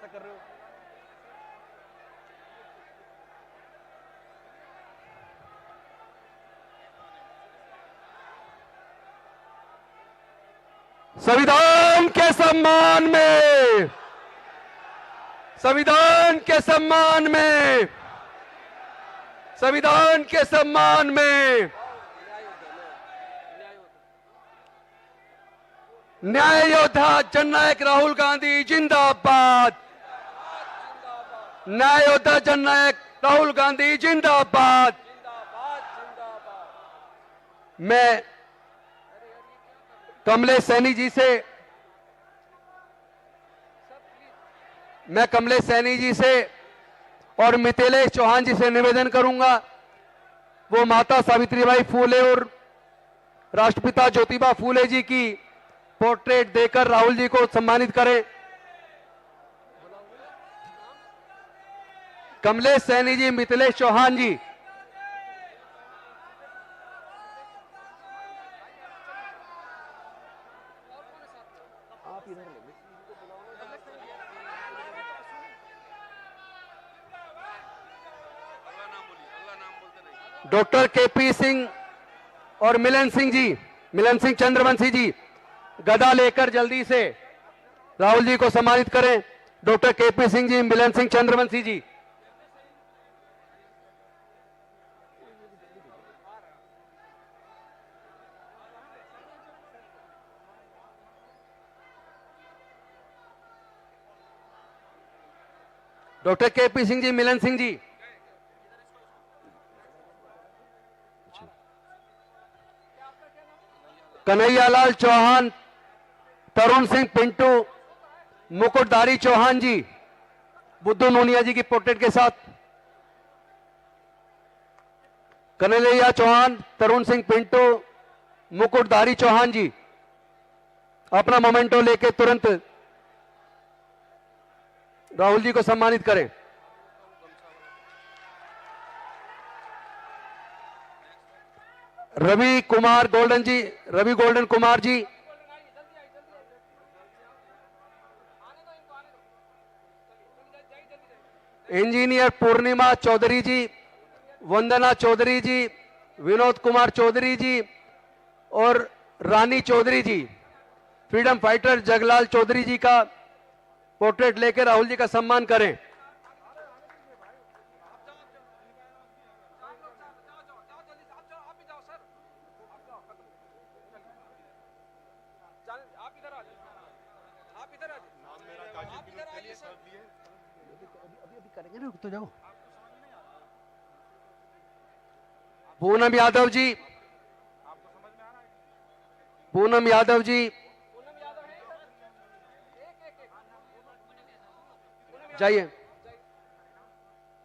ऐसा कर रहे हो? संविधान के सम्मान में, संविधान के सम्मान में, संविधान के सम्मान में न्याय योद्धा जननायक राहुल गांधी जिंदाबाद। न्याय योद्धा जननायक राहुल गांधी जिंदाबाद। मैं कमलेश सैनी जी से और मिथिलेश चौहान जी से निवेदन करूंगा, वो माता सावित्रीबाई फूले और राष्ट्रपिता ज्योतिबा फूले जी की पोर्ट्रेट देकर राहुल जी को सम्मानित करें। कमलेश सैनी जी, मिथिलेश चौहान जी। डॉक्टर केपी सिंह और मिलन सिंह चंद्रवंशी जी गदा लेकर जल्दी से राहुल जी को सम्मानित करें। डॉक्टर केपी सिंह जी, मिलन सिंह चंद्रवंशी जी। डॉक्टर केपी सिंह जी, मिलन सिंह जी। कन्हैयालाल चौहान, तरुण सिंह पिंटू, मुकुटधारी चौहान जी, बुद्धू नोनिया जी की पोर्ट्रेट के साथ। कन्हैया चौहान, तरुण सिंह पिंटू, मुकुटधारी चौहान जी अपना मोमेंटो लेके तुरंत राहुल जी को सम्मानित करें। रवि गोल्डन कुमार जी। इंजीनियर पूर्णिमा चौधरी जी, वंदना चौधरी जी, विनोद कुमार चौधरी जी और रानी चौधरी जी। फ्रीडम फाइटर जगलाल चौधरी जी का पोर्ट्रेट लेकर राहुल जी का सम्मान करें। करेंगे ना, रुक तो जाओ। पूनम यादव जी, पूनम यादव जी, जाइए।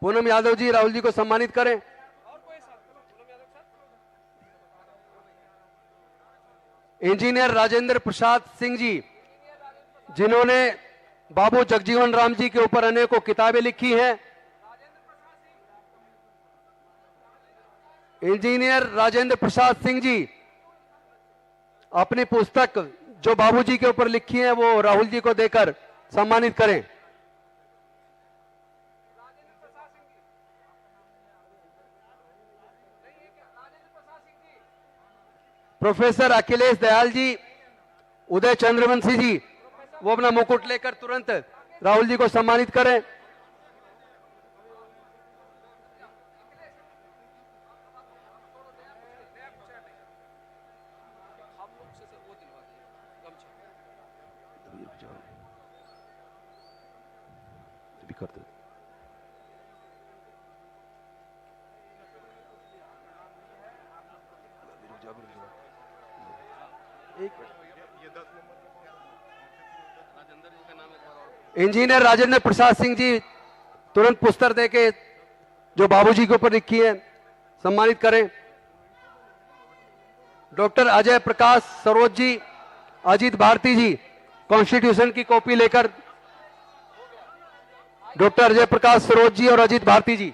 पूनम यादव जी राहुल जी को सम्मानित करें। इंजीनियर राजेंद्र प्रसाद सिंह जी, जिन्होंने बाबू जगजीवन राम जी के ऊपर अनेकों किताबें लिखी हैं। इंजीनियर राजेंद्र प्रसाद सिंह जी अपनी पुस्तक जो बाबूजी के ऊपर लिखी है वो राहुल जी को देकर सम्मानित करें। प्रोफेसर अखिलेश दयाल जी, उदय चंद्रवंशी जी, वो अपना मुकुट लेकर तुरंत राहुल जी को सम्मानित करें। इंजीनियर राजेंद्र प्रसाद सिंह जी तुरंत पुस्तक देके जो बाबूजी के ऊपर लिखी है सम्मानित करें। डॉक्टर अजय प्रकाश सरोज जी, अजीत भारती जी कॉन्स्टिट्यूशन की कॉपी लेकर। डॉक्टर अजय प्रकाश सरोज जी और अजीत भारती जी।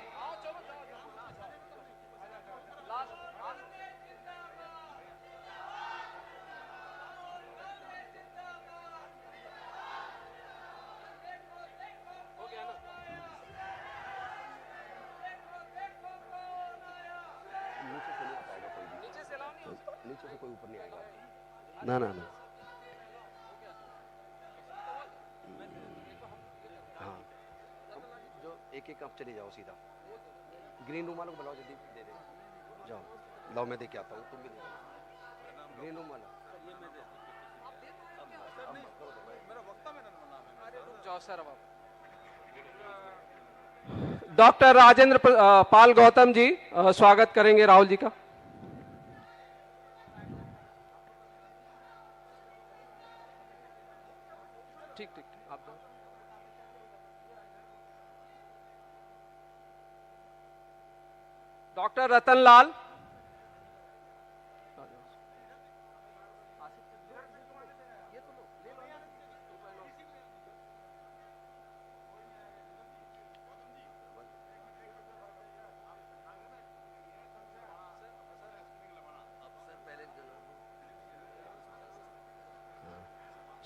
से कोई ऊपर नहीं आएगा। ना ना ना, हाँ जो एक एक आप चले जाओ सीधा। ग्रीन रूम वालों को बुलाओ, जल्दी दे दे जाओ। लाओ मैं दे के आता हूँ, तुम भी दे दो ग्रीन रूम वाला। डॉक्टर राजेंद्र पाल गौतम जी स्वागत करेंगे राहुल जी का। ठीक ठीक आप दो। डॉक्टर रतन लाल,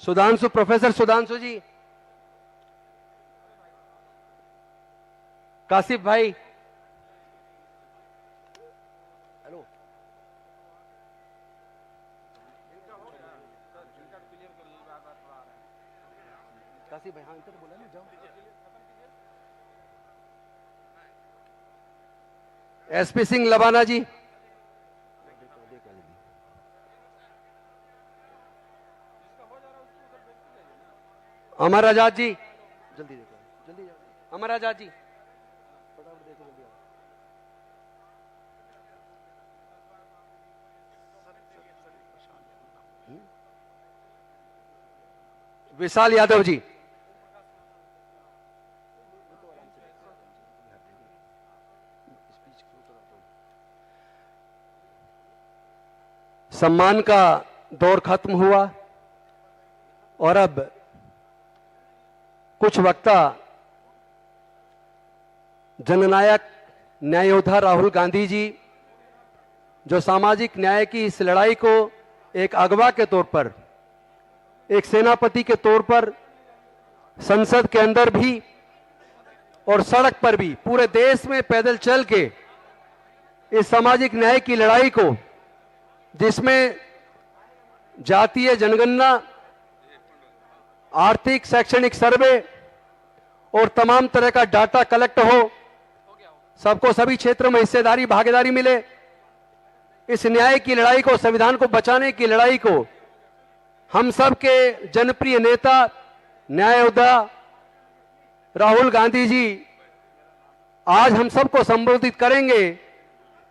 सुधांशु, प्रोफेसर सुधांशु जी, कासिफ भाई, हेलो, कासिफ भाई, हाँ इधर बोला ना, जाओ। एसपी सिंह लबाना जी, अमर आजाद जी, जल्दी देखो, जल्दी जाओ। अमर आजाद जी फटाफट देखो, जल्दी आओ। विशाल यादव जी, सम्मान का दौर खत्म हुआ और अब कुछ वक्ता जननायक न्याय योद्धा राहुल गांधी जी, जो सामाजिक न्याय की इस लड़ाई को एक अगवा के तौर पर, एक सेनापति के तौर पर संसद के अंदर भी और सड़क पर भी पूरे देश में पैदल चल के इस सामाजिक न्याय की लड़ाई को, जिसमें जातीय जनगणना, आर्थिक शैक्षणिक सर्वे और तमाम तरह का डाटा कलेक्ट हो, सबको सभी क्षेत्रों में हिस्सेदारी भागीदारी मिले, इस न्याय की लड़ाई को, संविधान को बचाने की लड़ाई को हम सब के जनप्रिय नेता न्याय योद्धा राहुल गांधी जी आज हम सबको संबोधित करेंगे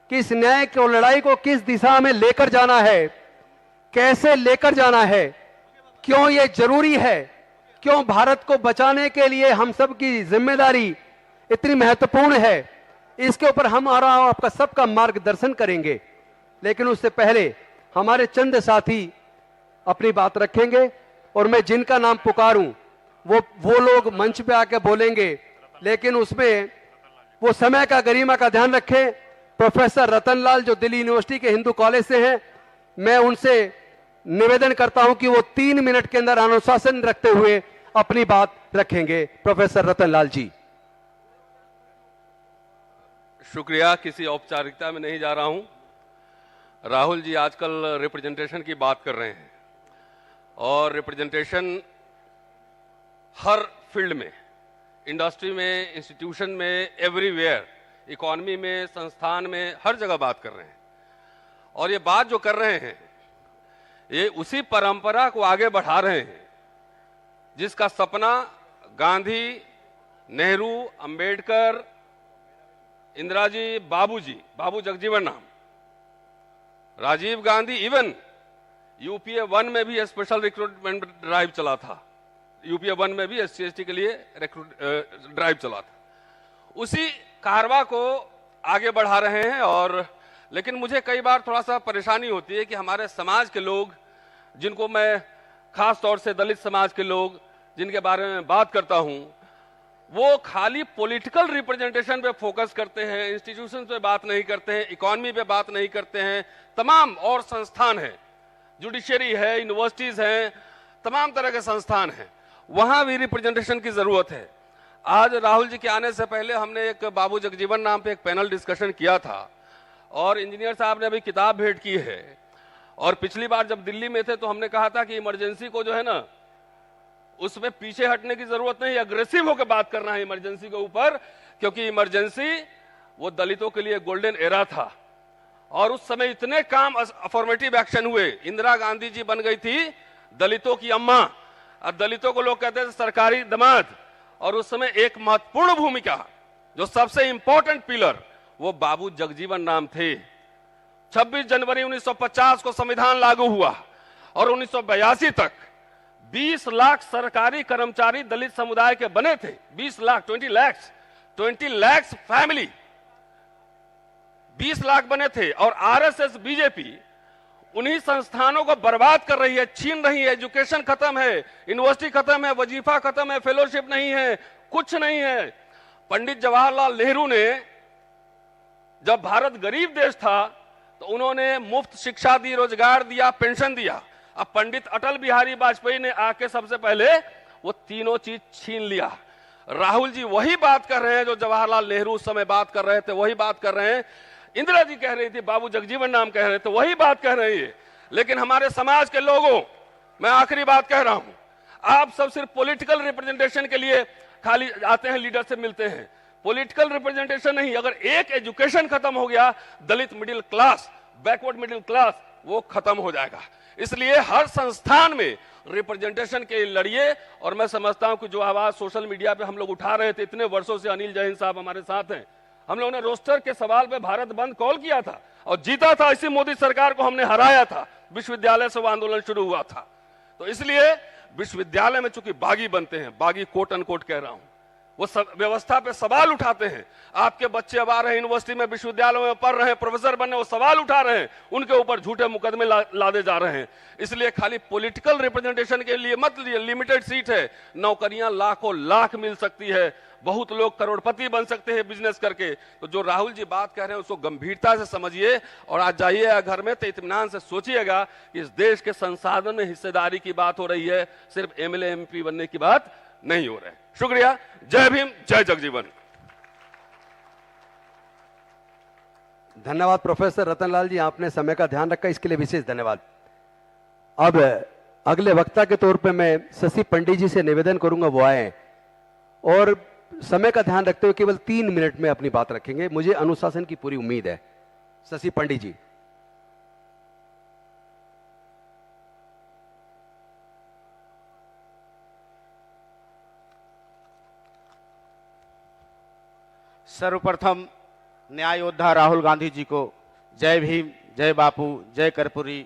कि इस न्याय को, लड़ाई को किस दिशा में लेकर जाना है, कैसे लेकर जाना है, क्यों ये जरूरी है, क्यों भारत को बचाने के लिए हम सब की जिम्मेदारी इतनी महत्वपूर्ण है, इसके ऊपर हम आपका सबका मार्गदर्शन करेंगे। लेकिन उससे पहले हमारे चंद साथी अपनी बात रखेंगे और मैं जिनका नाम पुकारूं वो लोग मंच पे आके बोलेंगे, लेकिन उसमें वो समय का, गरिमा का ध्यान रखें। प्रोफेसर रतन लाल जो दिल्ली यूनिवर्सिटी के हिंदू कॉलेज से हैं, मैं उनसे निवेदन करता हूं कि वो 3 मिनट के अंदर अनुशासन रखते हुए अपनी बात रखेंगे। प्रोफेसर रतन लाल जी। शुक्रिया, किसी औपचारिकता में नहीं जा रहा हूं। राहुल जी आजकल रिप्रेजेंटेशन की बात कर रहे हैं और रिप्रेजेंटेशन हर फील्ड में, इंडस्ट्री में, इंस्टीट्यूशन में, एवरीवेयर, इकोनॉमी में, संस्थान में, हर जगह बात कर रहे हैं। और ये बात जो कर रहे हैं ये उसी परंपरा को आगे बढ़ा रहे हैं जिसका सपना गांधी, नेहरू, अंबेडकर, इंदिरा जी, बाबू जगजीवन राम, राजीव गांधी, इवन यूपीए 1 में भी स्पेशल रिक्रूटमेंट ड्राइव चला था, यूपीए 1 में भी SC ST के लिए ड्राइव चला था। उसी कारवा को आगे बढ़ा रहे हैं। और लेकिन मुझे कई बार थोड़ा सा परेशानी होती है कि हमारे समाज के लोग, जिनको मैं खास तौर से दलित समाज के लोग जिनके बारे में बात करता हूं, वो खाली पॉलिटिकल रिप्रेजेंटेशन पे फोकस करते हैं, इंस्टीट्यूशन पे बात नहीं करते हैं, इकोनॉमी पे बात नहीं करते हैं। तमाम और संस्थान हैं, जुडिशरी है, यूनिवर्सिटीज हैं, तमाम तरह के संस्थान हैं, वहां भी रिप्रेजेंटेशन की जरूरत है। आज राहुल जी के आने से पहले हमने एक बाबू जगजीवन राम पे एक पैनल डिस्कशन किया था और इंजीनियर साहब ने अभी किताब भेंट की है और पिछली बार जब दिल्ली में थे तो हमने कहा था कि इमरजेंसी को जो है ना, उसमें पीछे हटने की जरूरत नहीं, अग्रेसिव होकर बात करना है इमरजेंसी के ऊपर, क्योंकि इमरजेंसी वो दलितों के लिए गोल्डन एरा था और उस समय इतने काम अफर्मेटिव एक्शन हुए। इंदिरा गांधी जी बन गई थी दलितों की अम्मा और दलितों को लोग कहते थे सरकारी दामाद, और उस समय एक महत्वपूर्ण भूमिका, जो सबसे इंपॉर्टेंट पिलर, वो बाबू जगजीवन राम थे। 26 जनवरी 1950 को संविधान लागू हुआ और 1982 तक 20 लाख सरकारी कर्मचारी दलित समुदाय के बने थे। 20 लाख, 20 लाख फैमिली, 20 लाख बने थे। और आरएसएस बीजेपी उन्हीं संस्थानों को बर्बाद कर रही है, छीन रही है। एजुकेशन खत्म है, यूनिवर्सिटी खत्म है, वजीफा खत्म है, फेलोशिप नहीं है, कुछ नहीं है। पंडित जवाहरलाल नेहरू ने, जब भारत गरीब देश था तो उन्होंने मुफ्त शिक्षा दी, रोजगार दिया, पेंशन दिया। अब पंडित अटल बिहारी वाजपेयी ने आके सबसे पहले वो तीनों चीज छीन लिया। राहुल जी वही बात कर रहे हैं जो जवाहरलाल नेहरू उस समय बात कर रहे थे, वही बात कर रहे हैं। इंदिरा जी कह रही थी, बाबू जगजीवन राम कह रहे थे, वही बात कह रही है। लेकिन हमारे समाज के लोगों, मैं आखिरी बात कह रहा हूं, आप सब सिर्फ पॉलिटिकल रिप्रेजेंटेशन के लिए खाली आते हैं, लीडर से मिलते हैं। पॉलिटिकल रिप्रेजेंटेशन नहीं, अगर एक एजुकेशन खत्म हो गया, Dalit middle class, backward middle class, वो खत्म हो जाएगा। इसलिए हर संस्थान में रिप्रेजेंटेशन के लड़िए। और मैं समझता हूं कि जो आवाज सोशल मीडिया पे हम लोग उठा रहे थे इतने वर्षों से, अनिल जैन साहब हमारे साथ हैं, हम लोगों ने रोस्टर के सवाल पे भारत बंद कॉल किया था और जीता था। इसी मोदी सरकार को हमने हराया था, विश्वविद्यालय से वो आंदोलन शुरू हुआ था। तो इसलिए विश्वविद्यालय में चूंकि बागी बनते हैं, बागी कोट अनकोट कह रहा हूं, वो व्यवस्था पे सवाल उठाते हैं। आपके बच्चे अब आ रहे हैं यूनिवर्सिटी में, विश्वविद्यालयों में पढ़ रहे हैं, प्रोफेसर बनने, वो सवाल उठा रहे हैं, उनके ऊपर झूठे मुकदमे लादे जा रहे हैं। इसलिए खाली पॉलिटिकल रिप्रेजेंटेशन के लिए मत लीजिए, लिमिटेड सीट है, नौकरियां लाखों लाख मिल सकती है, बहुत लोग करोड़पति बन सकते हैं बिजनेस करके। तो जो राहुल जी बात कह रहे हैं उसको गंभीरता से समझिए और आज जाइएगा घर में तो इत्मीनान से सोचिएगा कि इस देश के संसाधन में हिस्सेदारी की बात हो रही है, सिर्फ एमएलए एमपी बनने की बात नहीं हो रहा है। शुक्रिया। जय भीम, जय जगजीवन। धन्यवाद प्रोफेसर रतनलाल जी, आपने समय का ध्यान रखा, इसके लिए विशेष धन्यवाद। अब अगले वक्ता के तौर पे मैं शशि पंडित जी से निवेदन करूंगा वो आए और समय का ध्यान रखते हुए केवल 3 मिनट में अपनी बात रखेंगे। मुझे अनुशासन की पूरी उम्मीद है। शशि पंडित जी। सर्वप्रथम न्याय योद्धा राहुल गांधी जी को जय भीम, जय बापू, जय कर्पूरी।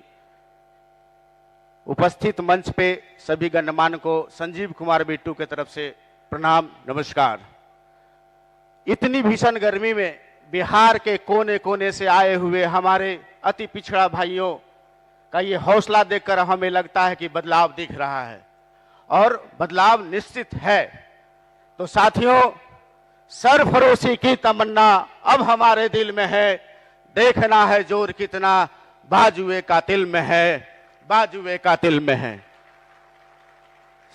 उपस्थित मंच पे सभी गणमान्य को संजीव कुमार बिट्टू की तरफ से प्रणाम, नमस्कार। इतनी भीषण गर्मी में बिहार के कोने कोने से आए हुए हमारे अति पिछड़ा भाइयों का ये हौसला देखकर हमें लगता है कि बदलाव दिख रहा है और बदलाव निश्चित है। तो साथियों, सरफरोशी की तमन्ना अब हमारे दिल में है, देखना है जोर कितना बाजुए कातिल में है, बाजुए कातिल में है।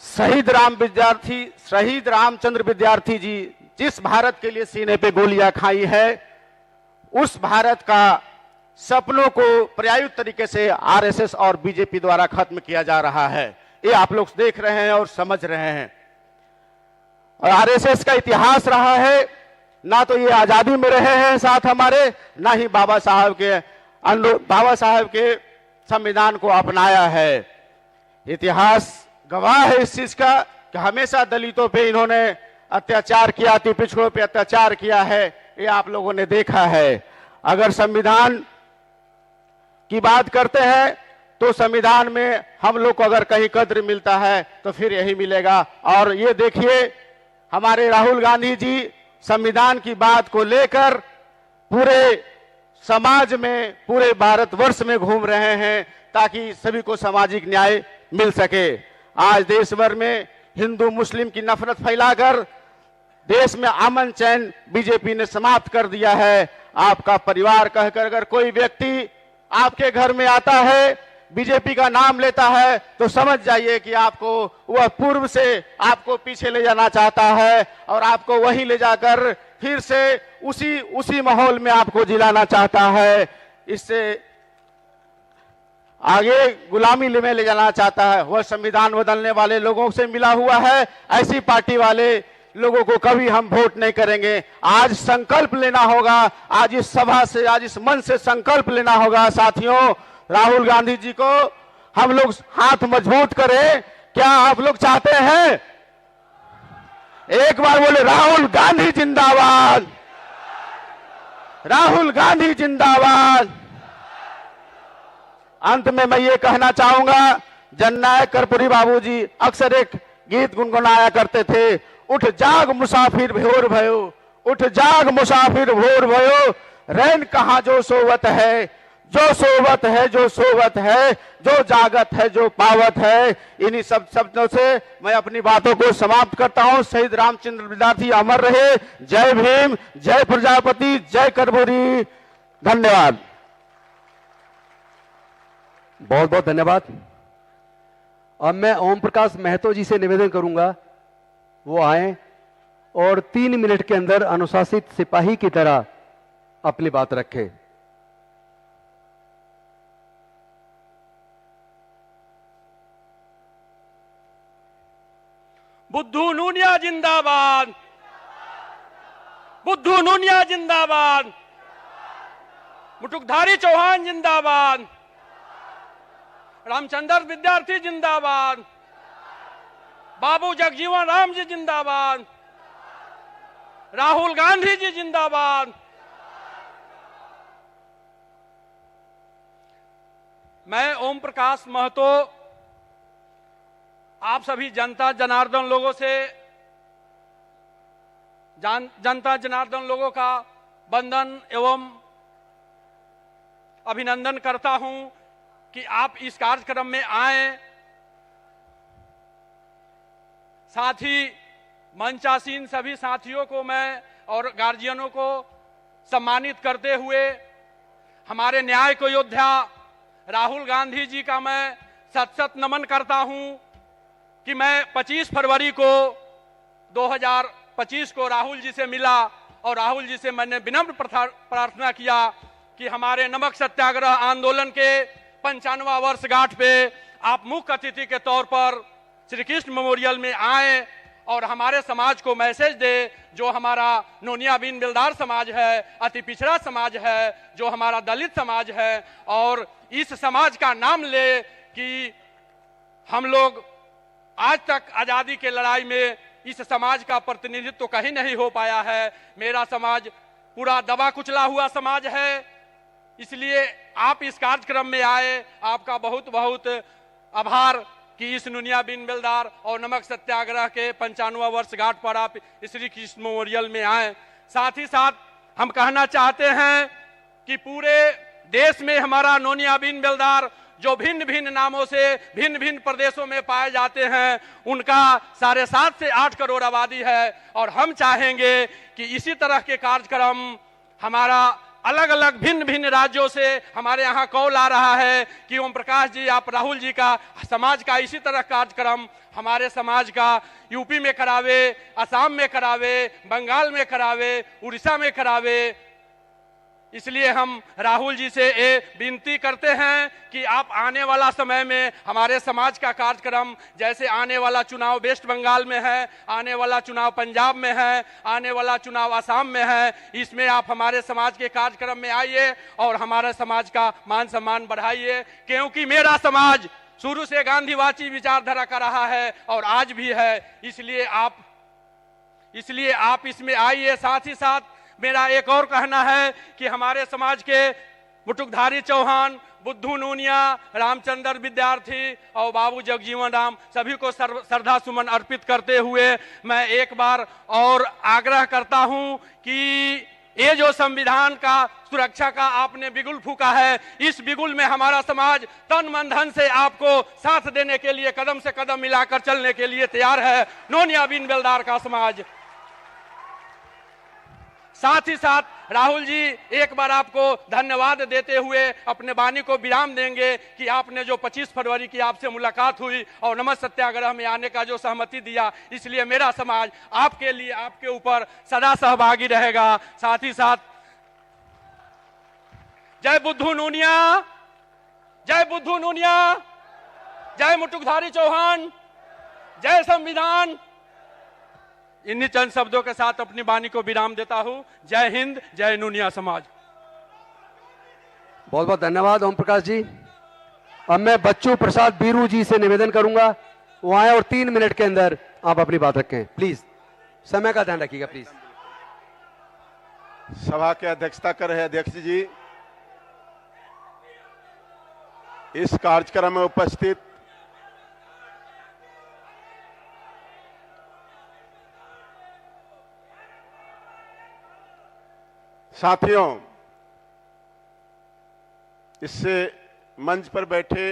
शहीद रामचंद्र विद्यार्थी जी जिस भारत के लिए सीने पे गोलियां खाई है, उस भारत का सपनों को प्रायोगिक तरीके से आरएसएस और बीजेपी द्वारा खत्म किया जा रहा है। ये आप लोग देख रहे हैं और समझ रहे हैं। और आरएसएस का इतिहास रहा है, ना तो ये आजादी में रहे हैं साथ हमारे, ना ही बाबा साहब के संविधान को अपनाया है। इतिहास गवाह है इस चीज का कि हमेशा दलितों पे इन्होंने अत्याचार किया, अति पिछड़ों पे अत्याचार किया है, ये आप लोगों ने देखा है। अगर संविधान की बात करते हैं तो संविधान में हम लोग को अगर कहीं कद्र मिलता है तो फिर यही मिलेगा। और ये देखिए, हमारे राहुल गांधी जी संविधान की बात को लेकर पूरे समाज में, पूरे भारतवर्ष में घूम रहे हैं ताकि सभी को सामाजिक न्याय मिल सके। आज देश भर में हिंदू मुस्लिम की नफरत फैलाकर देश में अमन चैन बीजेपी ने समाप्त कर दिया है। आपका परिवार कहकर अगर कोई व्यक्ति आपके घर में आता है, बीजेपी का नाम लेता है, तो समझ जाइए कि आपको वह पूर्व से आपको पीछे ले जाना चाहता है और आपको वहीं ले जाकर फिर से उसी माहौल में आपको जिलाना चाहता है। इससे आगे गुलामी में ले जाना चाहता है, वह संविधान बदलने वाले लोगों से मिला हुआ है। ऐसी पार्टी वाले लोगों को कभी हम वोट नहीं करेंगे। आज संकल्प लेना होगा, आज इस सभा से, आज इस मंच से संकल्प लेना होगा साथियों। राहुल गांधी जी को हम लोग हाथ मजबूत करें। क्या आप लोग चाहते हैं? एक बार बोले राहुल गांधी जिंदाबाद, राहुल गांधी जिंदाबाद। अंत में मैं ये कहना चाहूंगा, जननायक कर्पूरी बाबूजी अक्सर एक गीत गुनगुनाया करते थे, उठ जाग मुसाफिर भोर भयो, उठ जाग मुसाफिर भोर भयो, रैन कहां जो सोवत है, जो सोवत है, जो सोवत है, जो जागत है, जो पावत है। इन्हीं सब शब्दों से मैं अपनी बातों को समाप्त करता हूं। शहीद रामचंद्र विद्यार्थी अमर रहे। जय भीम, जय प्रजापति, जय कर्पूरी। धन्यवाद। बहुत बहुत धन्यवाद। अब मैं ओम प्रकाश महतो जी से निवेदन करूंगा वो आए और 3 मिनट के अंदर अनुशासित सिपाही की तरह अपनी बात रखें। बुद्धू नूनिया जिंदाबाद, बुद्धू नूनिया जिंदाबाद, मुटुकधारी चौहान जिंदाबाद, रामचंद्र विद्यार्थी जिंदाबाद, बाबू जगजीवन राम जी जिंदाबाद, राहुल गांधी जी जिंदाबाद। मैं ओम प्रकाश महतो आप सभी जनता जनार्दन लोगों से जनता जनार्दन लोगों का वंदन एवं अभिनंदन करता हूं कि आप इस कार्यक्रम में आए। साथ ही मंचासीन सभी साथियों को मैं और गार्जियनों को सम्मानित करते हुए हमारे न्याय को योद्धा राहुल गांधी जी का मैं सत सत नमन करता हूं कि मैं 25 फरवरी को 2025 को राहुल जी से मिला और राहुल जी से मैंने विनम्र प्रार्थना किया कि हमारे नमक सत्याग्रह आंदोलन के 95वां वर्षगांठ पे आप मुख्य अतिथि के तौर पर श्री कृष्ण मेमोरियल में आए और हमारे समाज को मैसेज दे, जो हमारा नोनिया बिन बिलदार समाज है, अति पिछड़ा समाज है, जो हमारा दलित समाज है, और इस समाज का नाम ले कि हम लोग आज तक आजादी के लड़ाई में इस समाज का प्रतिनिधित्व कहीं नहीं हो पाया है। मेरा समाज पूरा दबा कुचला हुआ समाज है, इसलिए आप इस कार्यक्रम में आए, आपका बहुत बहुत आभार कि इस नूनिया बिन बिलदार और नमक सत्याग्रह के 95वां वर्षगांठ पर आप श्री कृष्ण मेमोरियल में आए। साथ ही साथ हम कहना चाहते हैं कि पूरे देश में हमारा नूनिया बिन बिलदार जो भिन्न भिन्न नामों से भिन्न भिन्न प्रदेशों में पाए जाते हैं, उनका 7.5 से 8 करोड़ आबादी है और हम चाहेंगे कि इसी तरह के कार्यक्रम हमारा अलग अलग भिन्न भिन्न राज्यों से हमारे यहाँ कॉल आ रहा है कि ओम प्रकाश जी आप राहुल जी का समाज का इसी तरह कार्यक्रम हमारे समाज का यूपी में करावे, असम में करावे, बंगाल में करावे, उड़ीसा में करावे। इसलिए हम राहुल जी से ये विनती करते हैं कि आप आने वाला समय में हमारे समाज का कार्यक्रम, जैसे आने वाला चुनाव वेस्ट बंगाल में है, आने वाला चुनाव पंजाब में है, आने वाला चुनाव असम में है, इसमें आप हमारे समाज के कार्यक्रम में आइए और हमारे समाज का मान सम्मान बढ़ाइए, क्योंकि मेरा समाज शुरू से गांधीवादी विचारधारा का रहा है और आज भी है। इसलिए आप इसमें आइए। साथ ही साथ मेरा एक और कहना है कि हमारे समाज के मुटुकधारी चौहान, बुद्धू नूनिया, रामचंद्र विद्यार्थी और बाबू जगजीवन राम सभी को श्रद्धा सुमन अर्पित करते हुए मैं एक बार और आग्रह करता हूं कि ये जो संविधान का सुरक्षा का आपने बिगुल फूका है, इस बिगुल में हमारा समाज तन मन धन से आपको साथ देने के लिए कदम से कदम मिलाकर चलने के लिए तैयार है, नोनिया बिन बेलदार का समाज। साथ ही साथ राहुल जी एक बार आपको धन्यवाद देते हुए अपने वाणी को विराम देंगे कि आपने जो 25 फरवरी की आपसे मुलाकात हुई और नमक सत्याग्रह में आने का जो सहमति दिया, इसलिए मेरा समाज आपके लिए, आपके ऊपर सदा सहभागी रहेगा। साथ ही साथ जय बुद्धू नूनिया, जय बुद्धू नूनिया, जय मुटुकधारी चौहान, जय संविधान। इन्हीं चंद शब्दों के साथ अपनी वाणी को विराम देता हूं। जय हिंद, जय नूनिया समाज। बहुत बहुत धन्यवाद ओम प्रकाश जी। अब मैं बच्चू प्रसाद बीरू जी से निवेदन करूंगा वो आए और 3 मिनट के अंदर आप अपनी बात रखें प्लीज। समय का ध्यान रखिएगा प्लीज। सभा की अध्यक्षता कर रहे अध्यक्ष जी, इस कार्यक्रम में उपस्थित साथियों, इससे मंच पर बैठे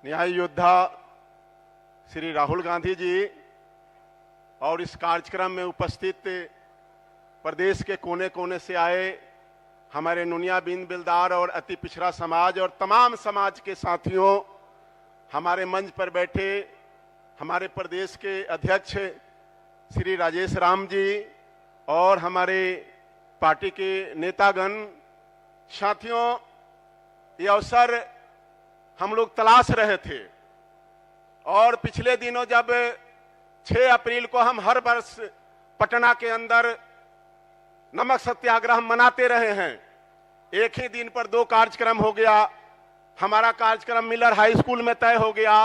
न्याय योद्धा श्री राहुल गांधी जी और इस कार्यक्रम में उपस्थित प्रदेश के कोने कोने से आए हमारे नुनिया बीन बिलदार और अति पिछड़ा समाज और तमाम समाज के साथियों, हमारे मंच पर बैठे हमारे प्रदेश के अध्यक्ष श्री राजेश राम जी और हमारे पार्टी के नेतागण, साथियों, ये अवसर हम लोग तलाश रहे थे और पिछले दिनों जब 6 अप्रैल को हम हर वर्ष पटना के अंदर नमक सत्याग्रह मनाते रहे हैं, एक ही दिन पर 2 कार्यक्रम हो गया। हमारा कार्यक्रम मिलर हाई स्कूल में तय हो गया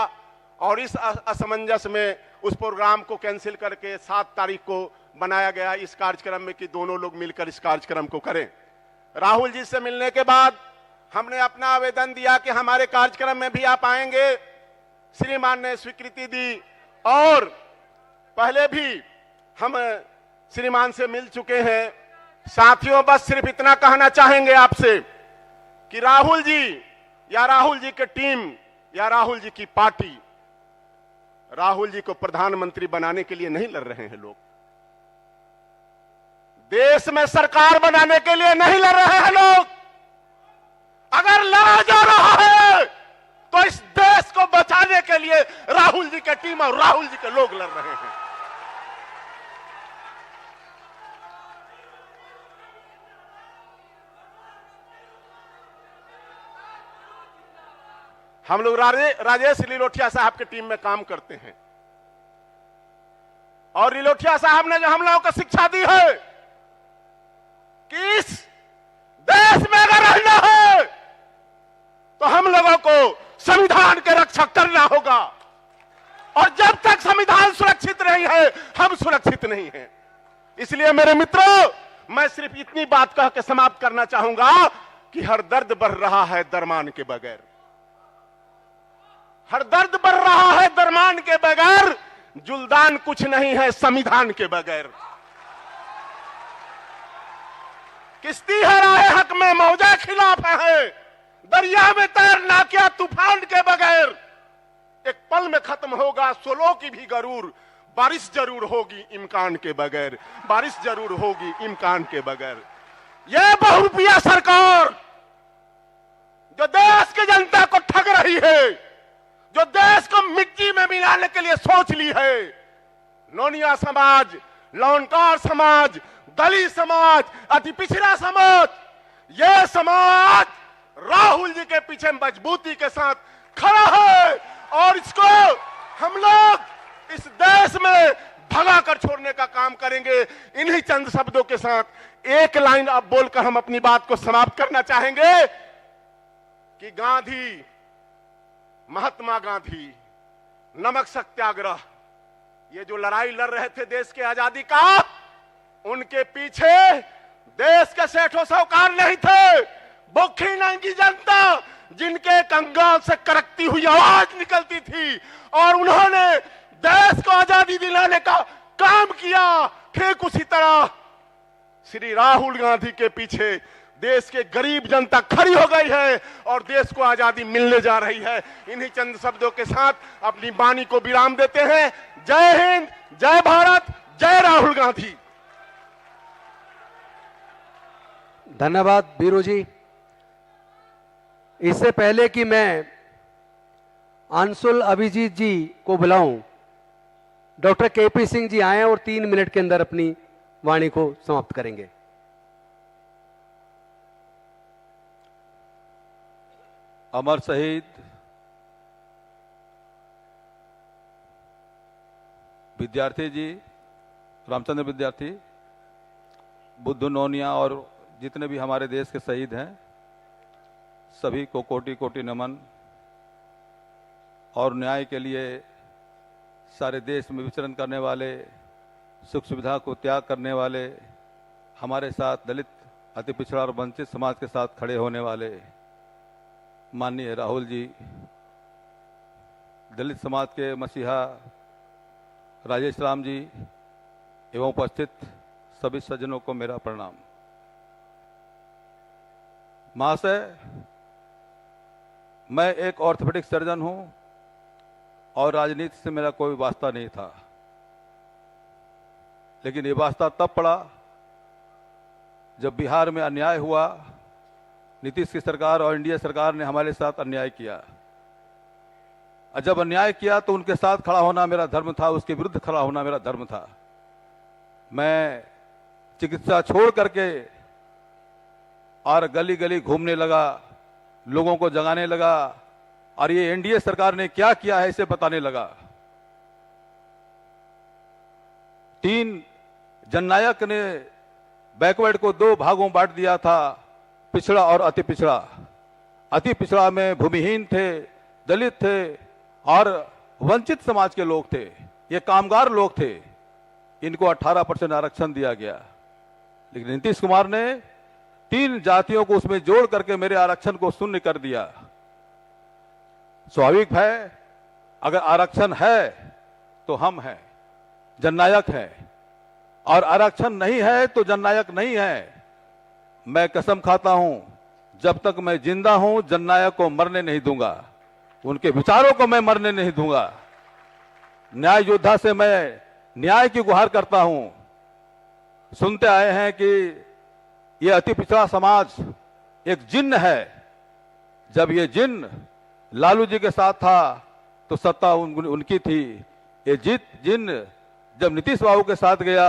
और इस असमंजस में उस प्रोग्राम को कैंसिल करके 7 तारीख को बनाया गया इस कार्यक्रम में कि दोनों लोग मिलकर इस कार्यक्रम को करें। राहुल जी से मिलने के बाद हमने अपना आवेदन दिया कि हमारे कार्यक्रम में भी आप आएंगे। श्रीमान ने स्वीकृति दी और पहले भी हम श्रीमान से मिल चुके हैं। साथियों, बस सिर्फ इतना कहना चाहेंगे आपसे कि राहुल जी या राहुल जी की टीम या राहुल जी की पार्टी राहुल जी को प्रधानमंत्री बनाने के लिए नहीं लड़ रहे हैं लोग, देश में सरकार बनाने के लिए नहीं लड़ रहे हैं लोग। अगर लड़ा जा रहा है तो इस देश को बचाने के लिए राहुल जी की टीम और राहुल जी के लोग लड़ रहे हैं। हम लोग राजेश लिलोठिया साहब की टीम में काम करते हैं और लिलोठिया साहब ने जो हम लोगों को शिक्षा दी है कि इस देश में अगर रहना है तो हम लोगों को संविधान के रक्षक करना होगा और जब तक संविधान सुरक्षित नहीं है हम सुरक्षित नहीं हैं। इसलिए मेरे मित्रों, मैं सिर्फ इतनी बात कह के समाप्त करना चाहूंगा कि हर दर्द बढ़ रहा है दरमान के बगैर, हर दर्द बढ़ रहा है दरमान के बगैर, जुल्दान कुछ नहीं है संविधान के बगैर। किश्ती है राह हक में मौजा खिलाफ है, दरिया में तैरना क्या तूफान के बगैर। एक पल में खत्म होगा सोलो की भी गरूर, बारिश जरूर होगी इम्कान के बगैर, बारिश जरूर होगी इम्कान के बगैर। यह बहुरुपया सरकार जो देश की जनता को ठग रही है, जो देश को मिट्टी में मिलाने के लिए सोच ली है, नोनिया समाज, लौंडकार समाज, दलित समाज, अति पिछड़ा समाज, यह समाज राहुल जी के पीछे मजबूती के साथ खड़ा है और इसको हम लोग इस देश में भगा कर छोड़ने का काम करेंगे। इन्हीं चंद शब्दों के साथ एक लाइन अब बोलकर हम अपनी बात को समाप्त करना चाहेंगे कि गांधी, महात्मा गांधी, नमक सत्याग्रह, ये जो लड़ाई लड़ रहे थे देश के आजादी का, उनके पीछे देश के सेठों साहूकार नहीं थे, भूखी नंगी जनता जिनके कंगाल से करकती हुई आवाज निकलती थी और उन्होंने देश को आजादी दिलाने का काम किया। ठीक उसी तरह श्री राहुल गांधी के पीछे देश के गरीब जनता खड़ी हो गई है और देश को आजादी मिलने जा रही है। इन्हीं चंद शब्दों के साथ अपनी वाणी को विराम देते हैं। जय हिंद, जय भारत, जय राहुल गांधी। धन्यवाद बीरू जी। इससे पहले कि मैं अंशुल अभिजीत जी को बुलाऊं, डॉक्टर केपी सिंह जी आए और 3 मिनट के अंदर अपनी वाणी को समाप्त करेंगे। अमर शहीद विद्यार्थी जी, रामचंद्र विद्यार्थी, बुद्धू नोनिया और जितने भी हमारे देश के शहीद हैं सभी को कोटि कोटि नमन। और न्याय के लिए सारे देश में विचरण करने वाले, सुख सुविधा को त्याग करने वाले, हमारे साथ दलित, अति पिछड़ा और वंचित समाज के साथ खड़े होने वाले माननीय राहुल जी, दलित समाज के मसीहा राजेश राम जी एवं उपस्थित सभी सज्जनों को मेरा प्रणाम। महाशय, मैं एक ऑर्थोपेडिक सर्जन हूं और राजनीति से मेरा कोई वास्ता नहीं था, लेकिन ये वास्ता तब पड़ा जब बिहार में अन्याय हुआ। नीतीश की सरकार और एनडीए सरकार ने हमारे साथ अन्याय किया, और जब अन्याय किया तो उनके साथ खड़ा होना मेरा धर्म था, उसके विरुद्ध खड़ा होना मेरा धर्म था। मैं चिकित्सा छोड़ करके और गली गली घूमने लगा, लोगों को जगाने लगा, और ये एनडीए सरकार ने क्या किया है इसे बताने लगा। 3 जननायक ने बैकवर्ड को 2 भागों बांट दिया था, पिछड़ा और अति पिछड़ा। अति पिछड़ा में भूमिहीन थे, दलित थे और वंचित समाज के लोग थे, ये कामगार लोग थे। इनको 18% आरक्षण दिया गया, लेकिन नीतीश कुमार ने 3 जातियों को उसमें जोड़ करके मेरे आरक्षण को शून्य कर दिया। स्वाभाविक है, अगर आरक्षण है तो हम हैं, जननायक हैं, और आरक्षण नहीं है तो जननायक नहीं है। मैं कसम खाता हूं, जब तक मैं जिंदा हूं जननायक को मरने नहीं दूंगा, उनके विचारों को मैं मरने नहीं दूंगा। न्याय योद्धा से मैं न्याय की गुहार करता हूं। सुनते आए हैं कि ये अति पिछड़ा समाज एक जिन्न है। जब ये जिन्न लालू जी के साथ था तो सत्ता उनकी थी। ये जिन्न जब नीतीश बाबू के साथ गया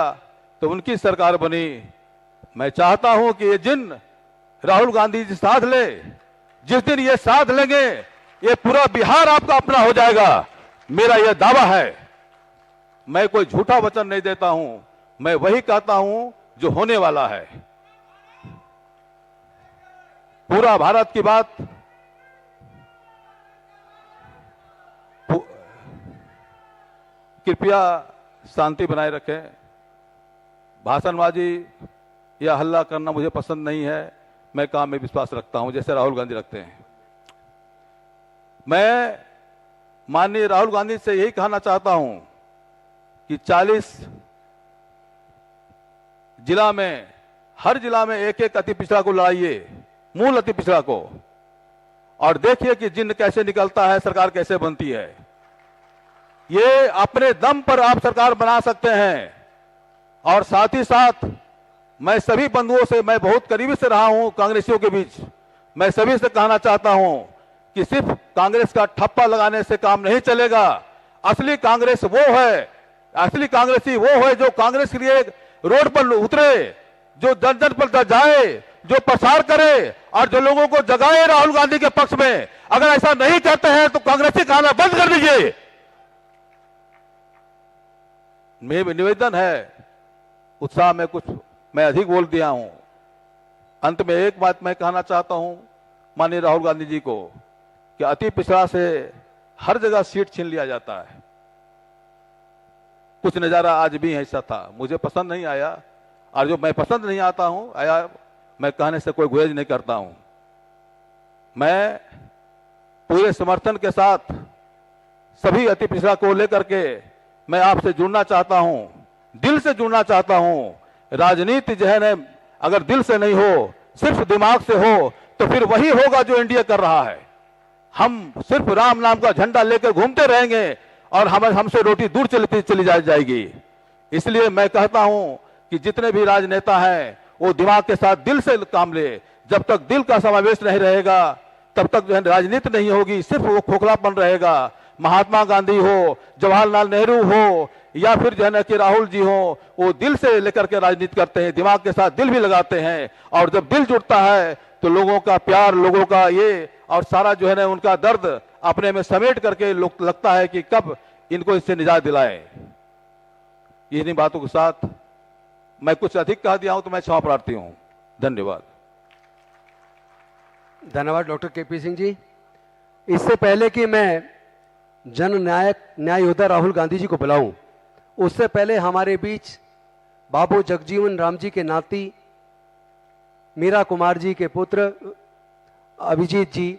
तो उनकी सरकार बनी। मैं चाहता हूं कि ये जिन्न राहुल गांधी जी साथ ले। जिस दिन ये साथ लेंगे ये पूरा बिहार आपका अपना हो जाएगा, मेरा यह दावा है। मैं कोई झूठा वचन नहीं देता हूं, मैं वही कहता हूं जो होने वाला है। पूरा भारत की बात, कृपया शांति बनाए रखें। भाषणबाजी या हल्ला करना मुझे पसंद नहीं है। मैं काम में विश्वास रखता हूं जैसे राहुल गांधी रखते हैं। मैं माननीय राहुल गांधी से यही कहना चाहता हूं कि 40 जिला में, हर जिला में एक एक अति पिछड़ा को लड़ाइए, मूल अति पिछड़ा को, और देखिए कि जिन्न कैसे निकलता है, सरकार कैसे बनती है। ये अपने दम पर आप सरकार बना सकते हैं। और साथ ही साथ मैं सभी बंधुओं से, मैं बहुत करीबी से रहा हूं कांग्रेसियों के बीच, मैं सभी से कहना चाहता हूं कि सिर्फ कांग्रेस का ठप्पा लगाने से काम नहीं चलेगा। असली कांग्रेस वो है, असली कांग्रेसी वो है जो कांग्रेस के लिए रोड पर उतरे, जो जन जन पर जाए, जो प्रसार करे और जो लोगों को जगाए राहुल गांधी के पक्ष में। अगर ऐसा नहीं करते हैं तो कांग्रेसी कहना बंद कर दीजिए। मेरा निवेदन है, उत्साह में कुछ मैं अधिक बोल दिया हूं। अंत में एक बात मैं कहना चाहता हूं माननीय राहुल गांधी जी को कि अति पिछड़ा से हर जगह सीट छीन लिया जाता है। कुछ नजारा आज भी ऐसा था, मुझे पसंद नहीं आया, और जो मैं पसंद नहीं आता हूं आया, मैं कहने से कोई गुरेज नहीं करता हूं। मैं पूरे समर्थन के साथ सभी अति पिछड़ा को लेकर के मैं आपसे जुड़ना चाहता हूं, दिल से जुड़ना चाहता हूं। राजनीति जो है ना, अगर दिल से नहीं हो, सिर्फ दिमाग से हो, तो फिर वही होगा जो एनडीए कर रहा है। हम सिर्फ राम नाम का झंडा लेकर घूमते रहेंगे और हमसे रोटी दूर चली जाएगी। इसलिए मैं कहता हूं कि जितने भी राजनेता हैं वो दिमाग के साथ दिल से काम ले। जब तक दिल का समावेश नहीं रहेगा तब तक जो है राजनीति नहीं होगी, सिर्फ वो खोखलापन रहेगा। महात्मा गांधी हो, जवाहरलाल नेहरू हो, या फिर जो है ना कि राहुल जी हो, वो दिल से लेकर के राजनीति करते हैं, दिमाग के साथ दिल भी लगाते हैं। और जब दिल जुड़ता है तो लोगों का प्यार, लोगों का ये और सारा जो है ना उनका दर्द अपने में समेट करके लगता है कि कब इनको इससे निजात दिलाए। इन्हीं बातों के साथ मैं कुछ अधिक कह दिया हूं तो मैं क्षमा प्रार्थी हूं। धन्यवाद। धन्यवाद डॉक्टर केपी सिंह जी। इससे पहले कि मैं जन न्याय योद्धा राहुल गांधी जी को बुलाऊं, उससे पहले हमारे बीच बाबू जगजीवन राम जी के नाती मीरा कुमार जी के पुत्र अभिजीत जी,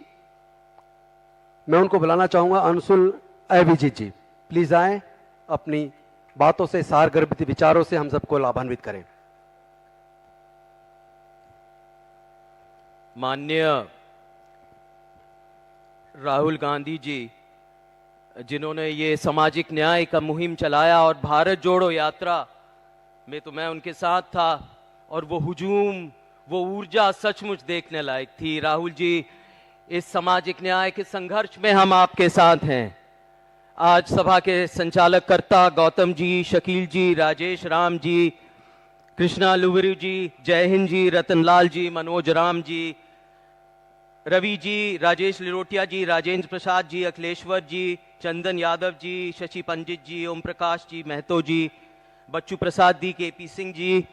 मैं उनको बुलाना चाहूंगा। अंशुल अभिजीत जी प्लीज आए, अपनी बातों से, सारगर्भित विचारों से हम सबको लाभान्वित करें। माननीय राहुल गांधी जी, जिन्होंने ये सामाजिक न्याय का मुहिम चलाया और भारत जोड़ो यात्रा में तो मैं उनके साथ था, और वो हुजूम, वो ऊर्जा सचमुच देखने लायक थी। राहुल जी, इस सामाजिक न्याय के संघर्ष में हम आपके साथ हैं। आज सभा के संचालक कर्ता गौतम जी, शकील जी, राजेश राम जी, कृष्णा लुवरू जी, जय हिंद जी, रतनलाल जी, मनोज राम जी, रवि जी, राजेश लिरोटिया जी, राजेंद्र प्रसाद जी, अखिलेश्वर जी, चंदन यादव जी, शशि पंडित जी, ओम प्रकाश जी, महतो जी, बच्चू प्रसाद जी, केपी सिंह जी,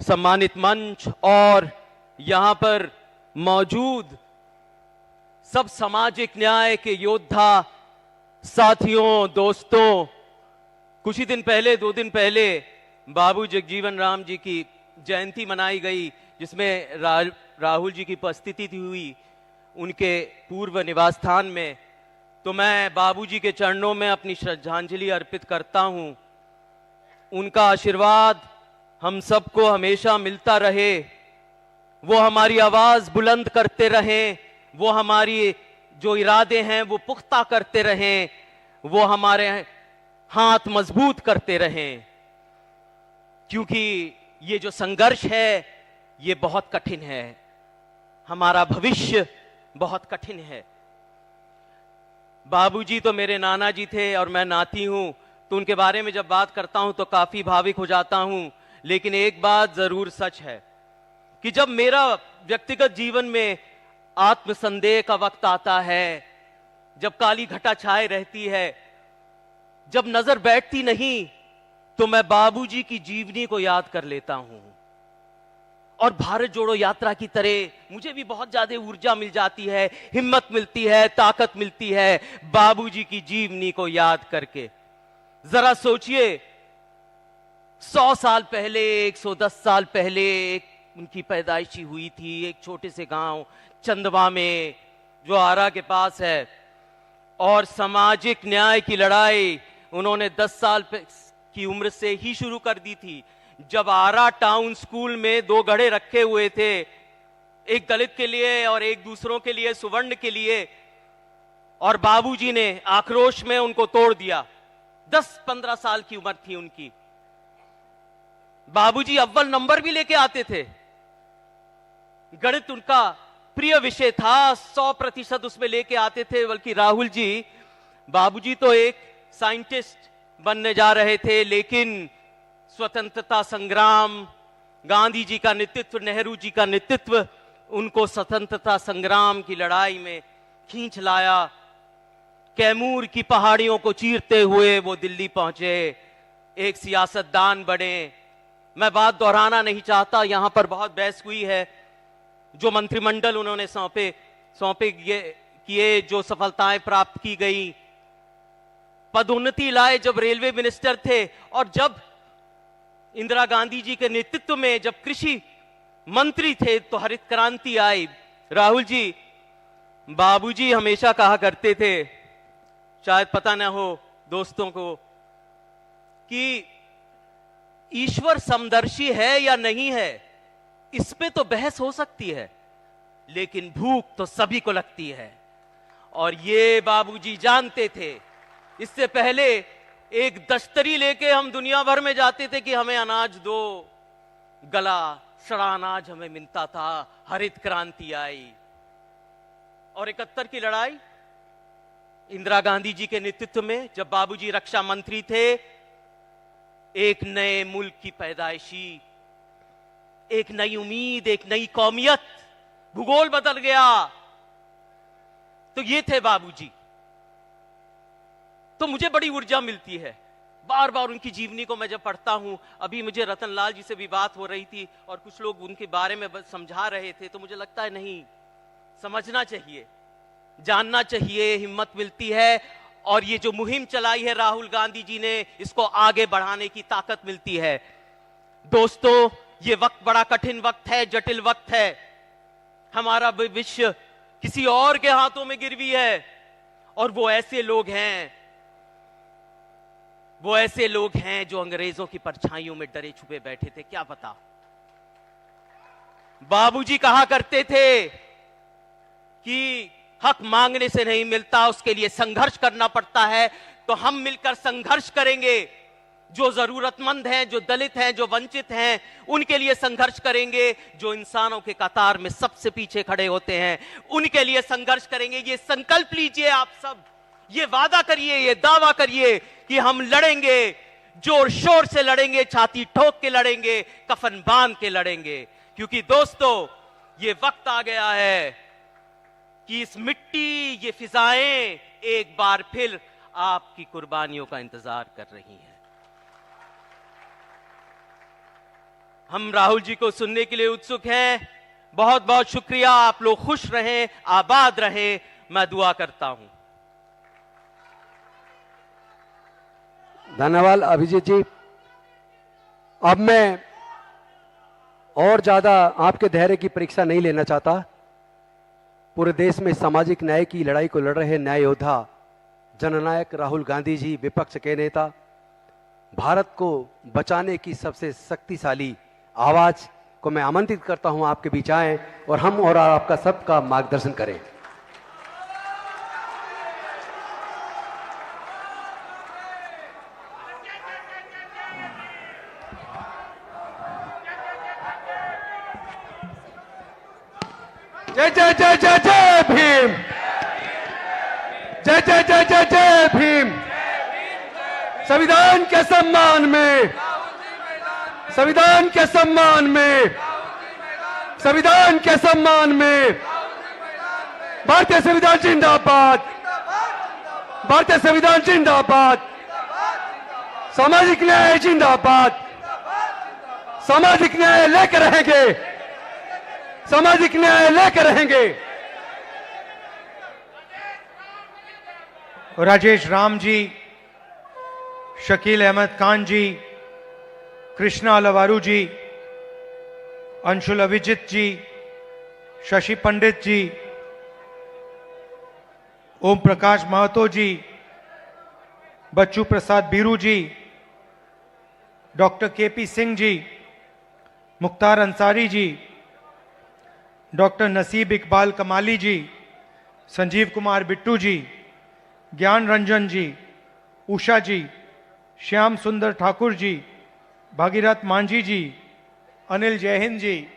सम्मानित मंच और यहाँ पर मौजूद सब सामाजिक न्याय के योद्धा साथियों, दोस्तों, कुछ ही दिन पहले, 2 दिन पहले बाबू जगजीवन राम जी की जयंती मनाई गई, जिसमें राहुल जी की उपस्थिति हुई उनके पूर्व निवास स्थान में। तो मैं बाबूजी के चरणों में अपनी श्रद्धांजलि अर्पित करता हूं। उनका आशीर्वाद हम सबको हमेशा मिलता रहे, वो हमारी आवाज बुलंद करते रहें, वो हमारी जो इरादे हैं वो पुख्ता करते रहें, वो हमारे हाथ मजबूत करते रहें, क्योंकि ये जो संघर्ष है ये बहुत कठिन है, हमारा भविष्य बहुत कठिन है। बाबूजी तो मेरे नाना जी थे और मैं नाती हूं, तो उनके बारे में जब बात करता हूं तो काफी भावुक हो जाता हूं। लेकिन एक बात जरूर सच है कि जब मेरा व्यक्तिगत जीवन में आत्मसंदेह का वक्त आता है, जब काली घटा छाए रहती है, जब नजर बैठती नहीं, तो मैं बाबूजी की जीवनी को याद कर लेता हूं। और भारत जोड़ो यात्रा की तरह मुझे भी बहुत ज्यादा ऊर्जा मिल जाती है, हिम्मत मिलती है, ताकत मिलती है बाबूजी की जीवनी को याद करके। जरा सोचिए, 100 साल पहले, 110 साल पहले उनकी पैदाइश हुई थी एक छोटे से गांव चंदवा में, जो आरा के पास है। और सामाजिक न्याय की लड़ाई उन्होंने 10 साल की उम्र से ही शुरू कर दी थी, जब आरा टाउन स्कूल में 2 घड़े रखे हुए थे, एक दलित के लिए और एक दूसरों के लिए, सुवर्ण के लिए, और बाबूजी ने आक्रोश में उनको तोड़ दिया। 10-15 साल की उम्र थी उनकी। बाबूजी अव्वल नंबर भी लेके आते थे, गणित उनका प्रिय विषय था, 100% उसमें लेके आते थे। बल्कि राहुल जी, बाबूजी तो एक साइंटिस्ट बनने जा रहे थे, लेकिन स्वतंत्रता संग्राम, गांधी जी का नेतृत्व, नेहरू जी का नेतृत्व उनको स्वतंत्रता संग्राम की लड़ाई में खींच लाया। कैमूर की पहाड़ियों को चीरते हुए वो दिल्ली पहुंचे, एक सियासतदान बने। मैं बात दोहराना नहीं चाहता, यहां पर बहुत बहस हुई है। जो मंत्रिमंडल उन्होंने सौंपे किए, जो सफलताएं प्राप्त की गई, पदोन्नति लाए जब रेलवे मिनिस्टर थे, और जब इंदिरा गांधी जी के नेतृत्व में जब कृषि मंत्री थे तो हरित क्रांति आई। राहुल जी, बाबूजी हमेशा कहा करते थे, शायद पता ना हो दोस्तों को, कि ईश्वर समदर्शी है या नहीं है, इस पे तो बहस हो सकती है, लेकिन भूख तो सभी को लगती है। और ये बाबूजी जानते थे। इससे पहले एक दस्तरी लेके हम दुनिया भर में जाते थे कि हमें अनाज दो, गला सड़ा अनाज हमें मिलता था। हरित क्रांति आई और 71 की लड़ाई इंदिरा गांधी जी के नेतृत्व में, जब बाबूजी रक्षा मंत्री थे, एक नए मुल्क की पैदाइशी, एक नई उम्मीद, एक नई कौमियत, भूगोल बदल गया। तो ये थे बाबूजी। तो मुझे बड़ी ऊर्जा मिलती है बार बार उनकी जीवनी को मैं जब पढ़ता हूं। अभी मुझे रतनलाल जी से भी बात हो रही थी और कुछ लोग उनके बारे में समझा रहे थे, तो मुझे लगता है नहीं, समझना चाहिए, जानना चाहिए, हिम्मत मिलती है। और ये जो मुहिम चलाई है राहुल गांधी जी ने, इसको आगे बढ़ाने की ताकत मिलती है। दोस्तों, ये वक्त बड़ा कठिन वक्त है, जटिल वक्त है। हमारा विश्व किसी और के हाथों में गिरवी है और वो ऐसे लोग हैं जो अंग्रेजों की परछाइयों में डरे छुपे बैठे थे। क्या पता, बाबूजी कहा करते थे कि हक मांगने से नहीं मिलता, उसके लिए संघर्ष करना पड़ता है। तो हम मिलकर संघर्ष करेंगे, जो जरूरतमंद हैं, जो दलित हैं, जो वंचित हैं, उनके लिए संघर्ष करेंगे। जो इंसानों के कतार में सबसे पीछे खड़े होते हैं, उनके लिए संघर्ष करेंगे। ये संकल्प लीजिए आप सब, ये वादा करिए, ये दावा करिए कि हम लड़ेंगे, जोर शोर से लड़ेंगे, छाती ठोक के लड़ेंगे, कफन बांध के लड़ेंगे। क्योंकि दोस्तों, ये वक्त आ गया है कि इस मिट्टी, ये फिजाएं एक बार फिर आपकी कुर्बानियों का इंतजार कर रही हैं। हम राहुल जी को सुनने के लिए उत्सुक हैं। बहुत बहुत शुक्रिया। आप लोग खुश रहें, आबाद रहें, मैं दुआ करता हूं। धन्यवाद अभिजीत जी। अब मैं और ज्यादा आपके धैर्य की परीक्षा नहीं लेना चाहता। पूरे देश में सामाजिक न्याय की लड़ाई को लड़ रहे न्याय योद्धा, जननायक राहुल गांधी जी, विपक्ष के नेता, भारत को बचाने की सबसे शक्तिशाली आवाज को मैं आमंत्रित करता हूं आपके बीच आए और हम और आपका सबका मार्गदर्शन करें। जय जय जय जय जय भीम, जय जय जय जय जय भीम। संविधान के सम्मान में, संविधान के सम्मान में, संविधान के सम्मान में, भारतीय संविधान जिंदाबाद, भारतीय संविधान जिंदाबाद, सामाजिक न्याय जिंदाबाद, सामाजिक न्याय लेकर रहेंगे, सामाजिक न्याय लेकर रहेंगे। राजेश राम जी, शकील अहमद खान जी, कृष्णा अलवारू जी, अंशुल अभिजीत जी, शशि पंडित जी, ओम प्रकाश महतो जी, बच्चू प्रसाद बीरू जी, doctor KP Singh ji, Mukhtar Ansari ji, doctor नसीब इकबाल कमाली जी, संजीव कुमार बिट्टू जी, ज्ञान रंजन जी, उषा जी, श्याम सुंदर ठाकुर जी, भागीरथ मांझी जी, अनिल जयहिंद जी।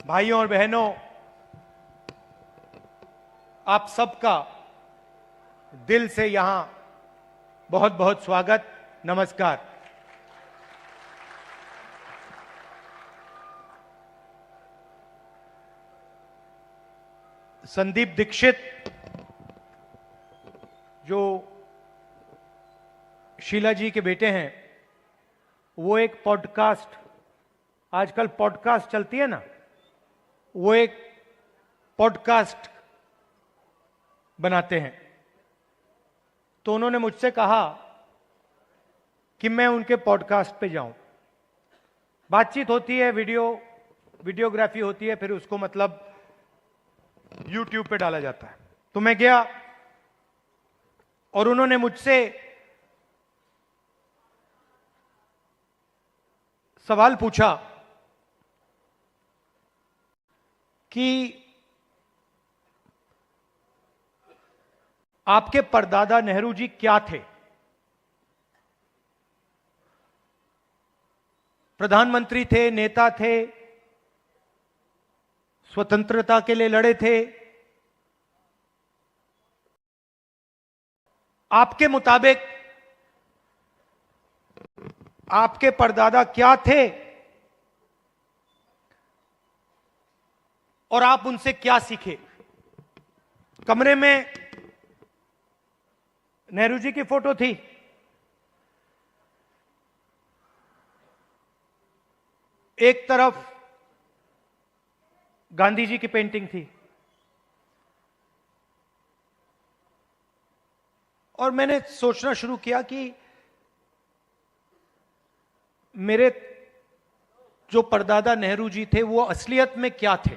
भाइयों और बहनों, आप सबका दिल से यहां बहुत बहुत स्वागत, नमस्कार। संदीप दीक्षित, जो शीला जी के बेटे हैं, वो एक पॉडकास्ट, आजकल पॉडकास्ट चलती है ना, वो एक पॉडकास्ट बनाते हैं। तो उन्होंने मुझसे कहा कि मैं उनके पॉडकास्ट पे जाऊं। बातचीत होती है, वीडियोग्राफी होती है, फिर उसको मतलब YouTube पे डाला जाता है। तो मैं गया और उन्होंने मुझसे सवाल पूछा कि आपके परदादा नेहरू जी क्या थे? प्रधानमंत्री थे, नेता थे, स्वतंत्रता के लिए लड़े थे। आपके मुताबिक आपके परदादा क्या थे और आप उनसे क्या सीखे? कमरे में नेहरू जी की फोटो थी, एक तरफ गांधी जी की पेंटिंग थी, और मैंने सोचना शुरू किया कि मेरे जो परदादा नेहरू जी थे वो असलियत में क्या थे।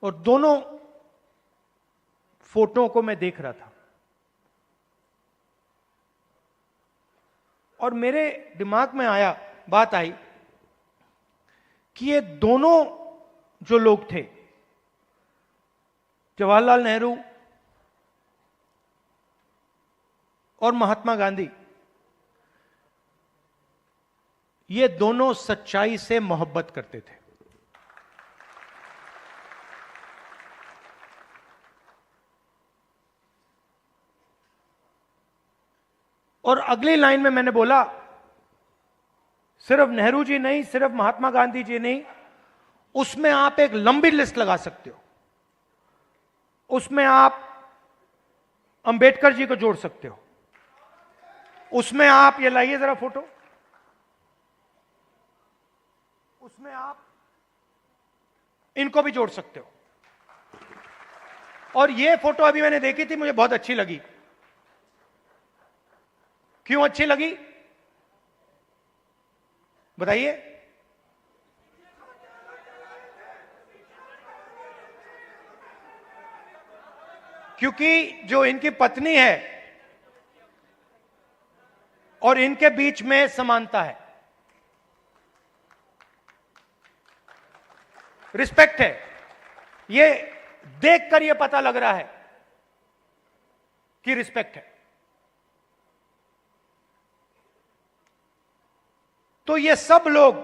और दोनों फोटो को मैं देख रहा था और मेरे दिमाग में बात आई कि ये दोनों जो लोग थे, जवाहरलाल नेहरू और महात्मा गांधी, ये दोनों सच्चाई से मोहब्बत करते थे। और अगली लाइन में मैंने बोला, सिर्फ नेहरू जी नहीं, सिर्फ महात्मा गांधी जी नहीं, उसमें आप एक लंबी लिस्ट लगा सकते हो। उसमें आप अंबेडकर जी को जोड़ सकते हो, उसमें आप, ये लाइए जरा फोटो, उसमें आप इनको भी जोड़ सकते हो। और ये फोटो अभी मैंने देखी थी, मुझे बहुत अच्छी लगी। क्यों अच्छी लगी बताइए? क्योंकि जो इनकी पत्नी है और इनके बीच में समानता है, रिस्पेक्ट है। ये देखकर ये पता लग रहा है कि रिस्पेक्ट है। तो ये सब लोग,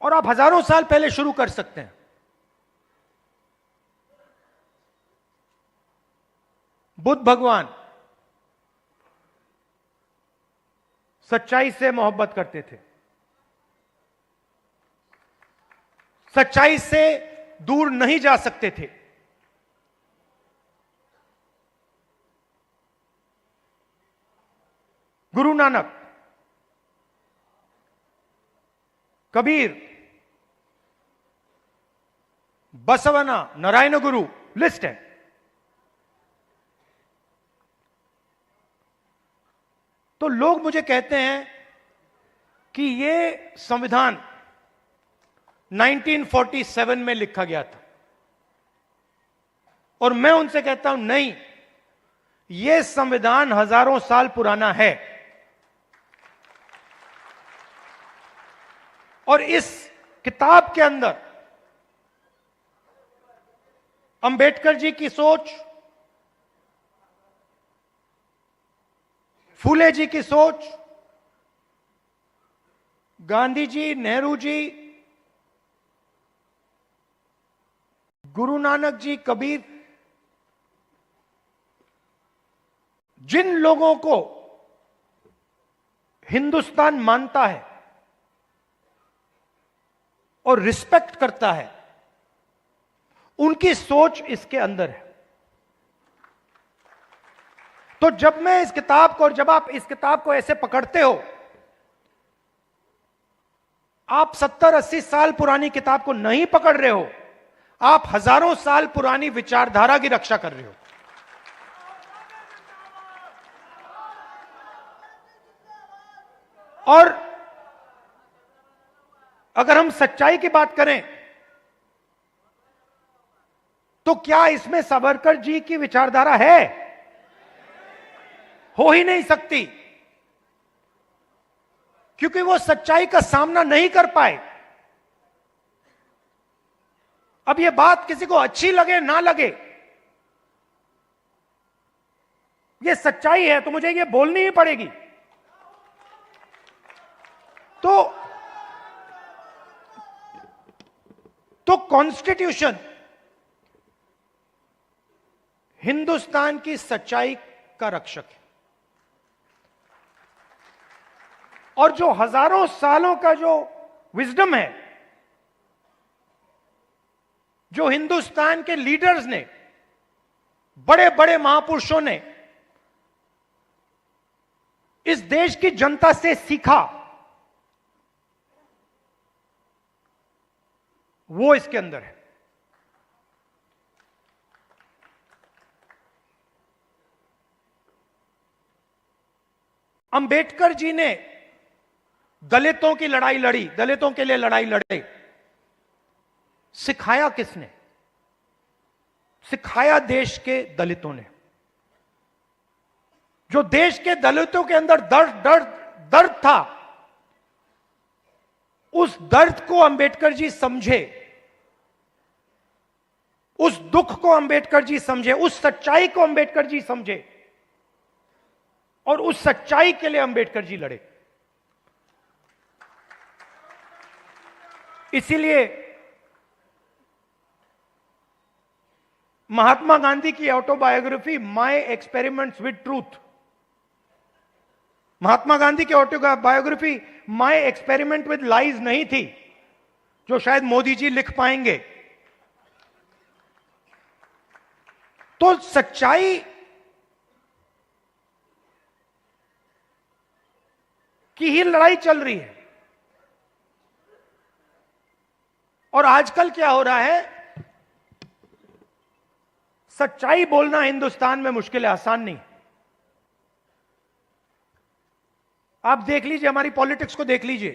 और आप हजारों साल पहले शुरू कर सकते हैं। बुद्ध भगवान सच्चाई से मोहब्बत करते थे, सच्चाई से दूर नहीं जा सकते थे। गुरु नानक, कबीर, बसवना, नारायण गुरु, लिस्ट है। तो लोग मुझे कहते हैं कि ये संविधान 1947 में लिखा गया था, और मैं उनसे कहता हूं नहीं, यह संविधान हजारों साल पुराना है। और इस किताब के अंदर अंबेडकर जी की सोच, फूले जी की सोच, गांधी जी, नेहरू जी, गुरु नानक जी, कबीर, जिन लोगों को हिंदुस्तान मानता है और रिस्पेक्ट करता है, उनकी सोच इसके अंदर है। तो जब मैं इस किताब को, और जब आप इस किताब को ऐसे पकड़ते हो, आप 70-80 साल पुरानी किताब को नहीं पकड़ रहे हो, आप हजारों साल पुरानी विचारधारा की रक्षा कर रहे हो। और अगर हम सच्चाई की बात करें तो क्या इसमें सावरकर जी की विचारधारा है? हो ही नहीं सकती, क्योंकि वो सच्चाई का सामना नहीं कर पाए। अब ये बात किसी को अच्छी लगे ना लगे, ये सच्चाई है, तो मुझे ये बोलनी ही पड़ेगी। तो कॉन्स्टिट्यूशन हिंदुस्तान की सच्चाई का रक्षक है, और जो हजारों सालों का जो विजडम है जो हिंदुस्तान के लीडर्स ने, बड़े बड़े महापुरुषों ने इस देश की जनता से सीखा, वो इसके अंदर है। अंबेडकर जी ने दलितों की लड़ाई लड़ी, दलितों के लिए लड़ाई लड़े। सिखाया किसने? सिखाया देश के दलितों ने। जो देश के दलितों के अंदर दर्द था, उस दर्द को अंबेडकर जी समझे, उस दुख को अंबेडकर जी समझे, उस सच्चाई को अंबेडकर जी समझे, और उस सच्चाई के लिए अंबेडकर जी लड़े। इसीलिए महात्मा गांधी की autobiography my experiments with truth, Mahatma Gandhi की autobiography my experiment with lies नहीं थी, जो शायद मोदी जी लिख पाएंगे। तो सच्चाई की ही लड़ाई चल रही है। और आजकल क्या हो रहा है, सच्चाई बोलना हिंदुस्तान में मुश्किल है, आसान नहीं। आप देख लीजिए, हमारी पॉलिटिक्स को देख लीजिए,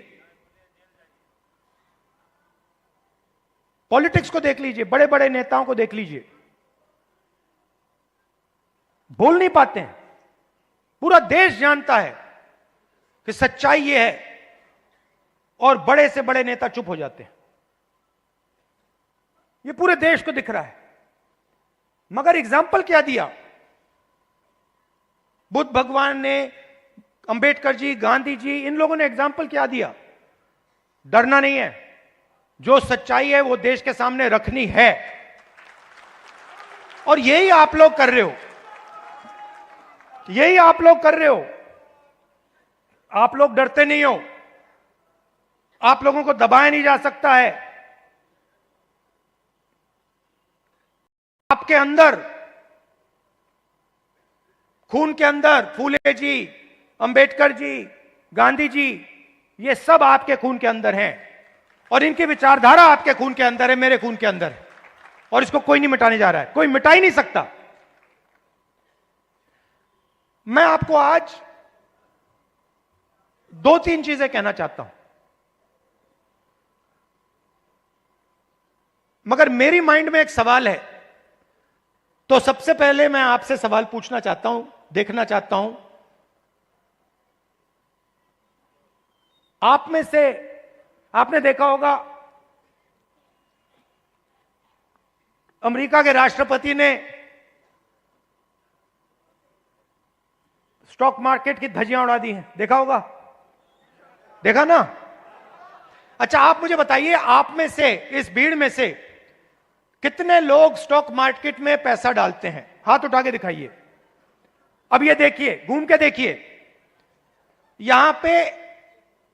पॉलिटिक्स को देख लीजिए, बड़े बड़े नेताओं को देख लीजिए, बोल नहीं पाते हैं। पूरा देश जानता है कि सच्चाई यह है, और बड़े से बड़े नेता चुप हो जाते हैं। यह पूरे देश को दिख रहा है। मगर एग्जाम्पल क्या दिया? बुद्ध भगवान ने, अंबेडकर जी, गांधी जी, इन लोगों ने एग्जाम्पल क्या दिया? डरना नहीं है, जो सच्चाई है वो देश के सामने रखनी है। और यही आप लोग कर रहे हो, यही आप लोग कर रहे हो। आप लोग डरते नहीं हो, आप लोगों को दबाया नहीं जा सकता है। आपके अंदर, खून के अंदर, फूले जी, अंबेडकर जी, गांधी जी, ये सब आपके खून के अंदर हैं, और इनकी विचारधारा आपके खून के अंदर है, मेरे खून के अंदर है, और इसको कोई नहीं मिटाने जा रहा है, कोई मिटा ही नहीं सकता। मैं आपको आज दो तीन चीजें कहना चाहता हूं, मगर मेरी माइंड में एक सवाल है। तो सबसे पहले मैं आपसे सवाल पूछना चाहता हूं, देखना चाहता हूं, आप में से, आपने देखा होगा अमेरिका के राष्ट्रपति ने स्टॉक मार्केट की धज्जियां उड़ा दी हैं, देखा होगा, देखा ना? अच्छा, आप मुझे बताइए, आप में से, इस भीड़ में से कितने लोग स्टॉक मार्केट में पैसा डालते हैं? हाथ उठा के दिखाइए। अब ये देखिए, घूम के देखिए, यहां पे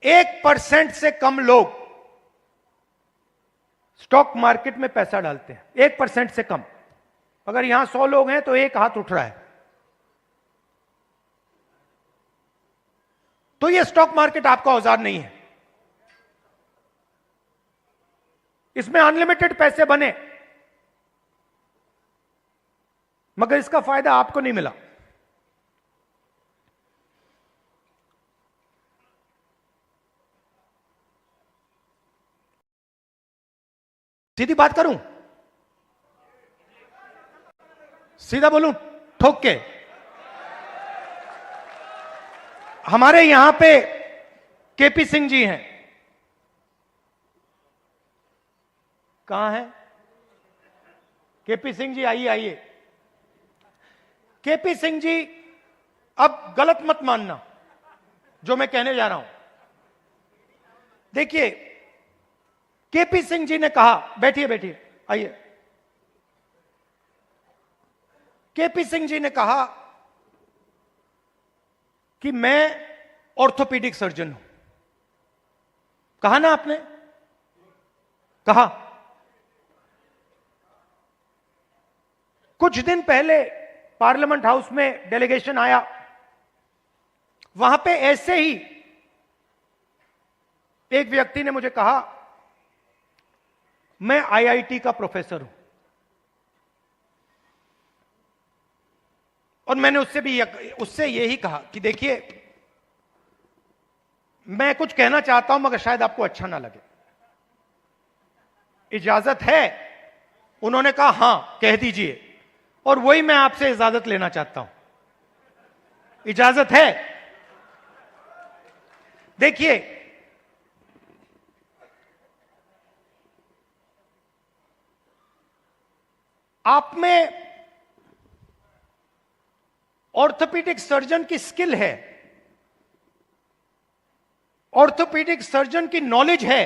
1% से कम लोग स्टॉक मार्केट में पैसा डालते हैं, 1% से कम। अगर यहां 100 लोग हैं तो एक हाथ उठ रहा है। तो ये स्टॉक मार्केट आपका औजार नहीं है, इसमें अनलिमिटेड पैसे बने, मगर इसका फायदा आपको नहीं मिला। सीधी बात करूं, सीधा बोलूं, ठोक के, हमारे यहां पे केपी सिंह जी हैं, कहां हैं केपी सिंह जी? आइए आइए। केपी सिंह जी, अब गलत मत मानना जो मैं कहने जा रहा हूं। देखिए, केपी सिंह जी ने कहा, बैठिए बैठिए, आइए। केपी सिंह जी ने कहा कि मैं ऑर्थोपेडिक सर्जन हूं। कहा ना आपने? कहा। कुछ दिन पहले पार्लियामेंट हाउस में डेलीगेशन आया, वहां पे ऐसे ही एक व्यक्ति ने मुझे कहा, मैं आईआईटी का प्रोफेसर हूं, और मैंने उससे यही कहा कि देखिए, मैं कुछ कहना चाहता हूं मगर शायद आपको अच्छा ना लगे, इजाजत है? उन्होंने कहा हां, कह दीजिए। और वही मैं आपसे इजाजत लेना चाहता हूं, इजाजत है? देखिए, आप में ऑर्थोपेडिक सर्जन की स्किल है, ऑर्थोपेडिक सर्जन की नॉलेज है,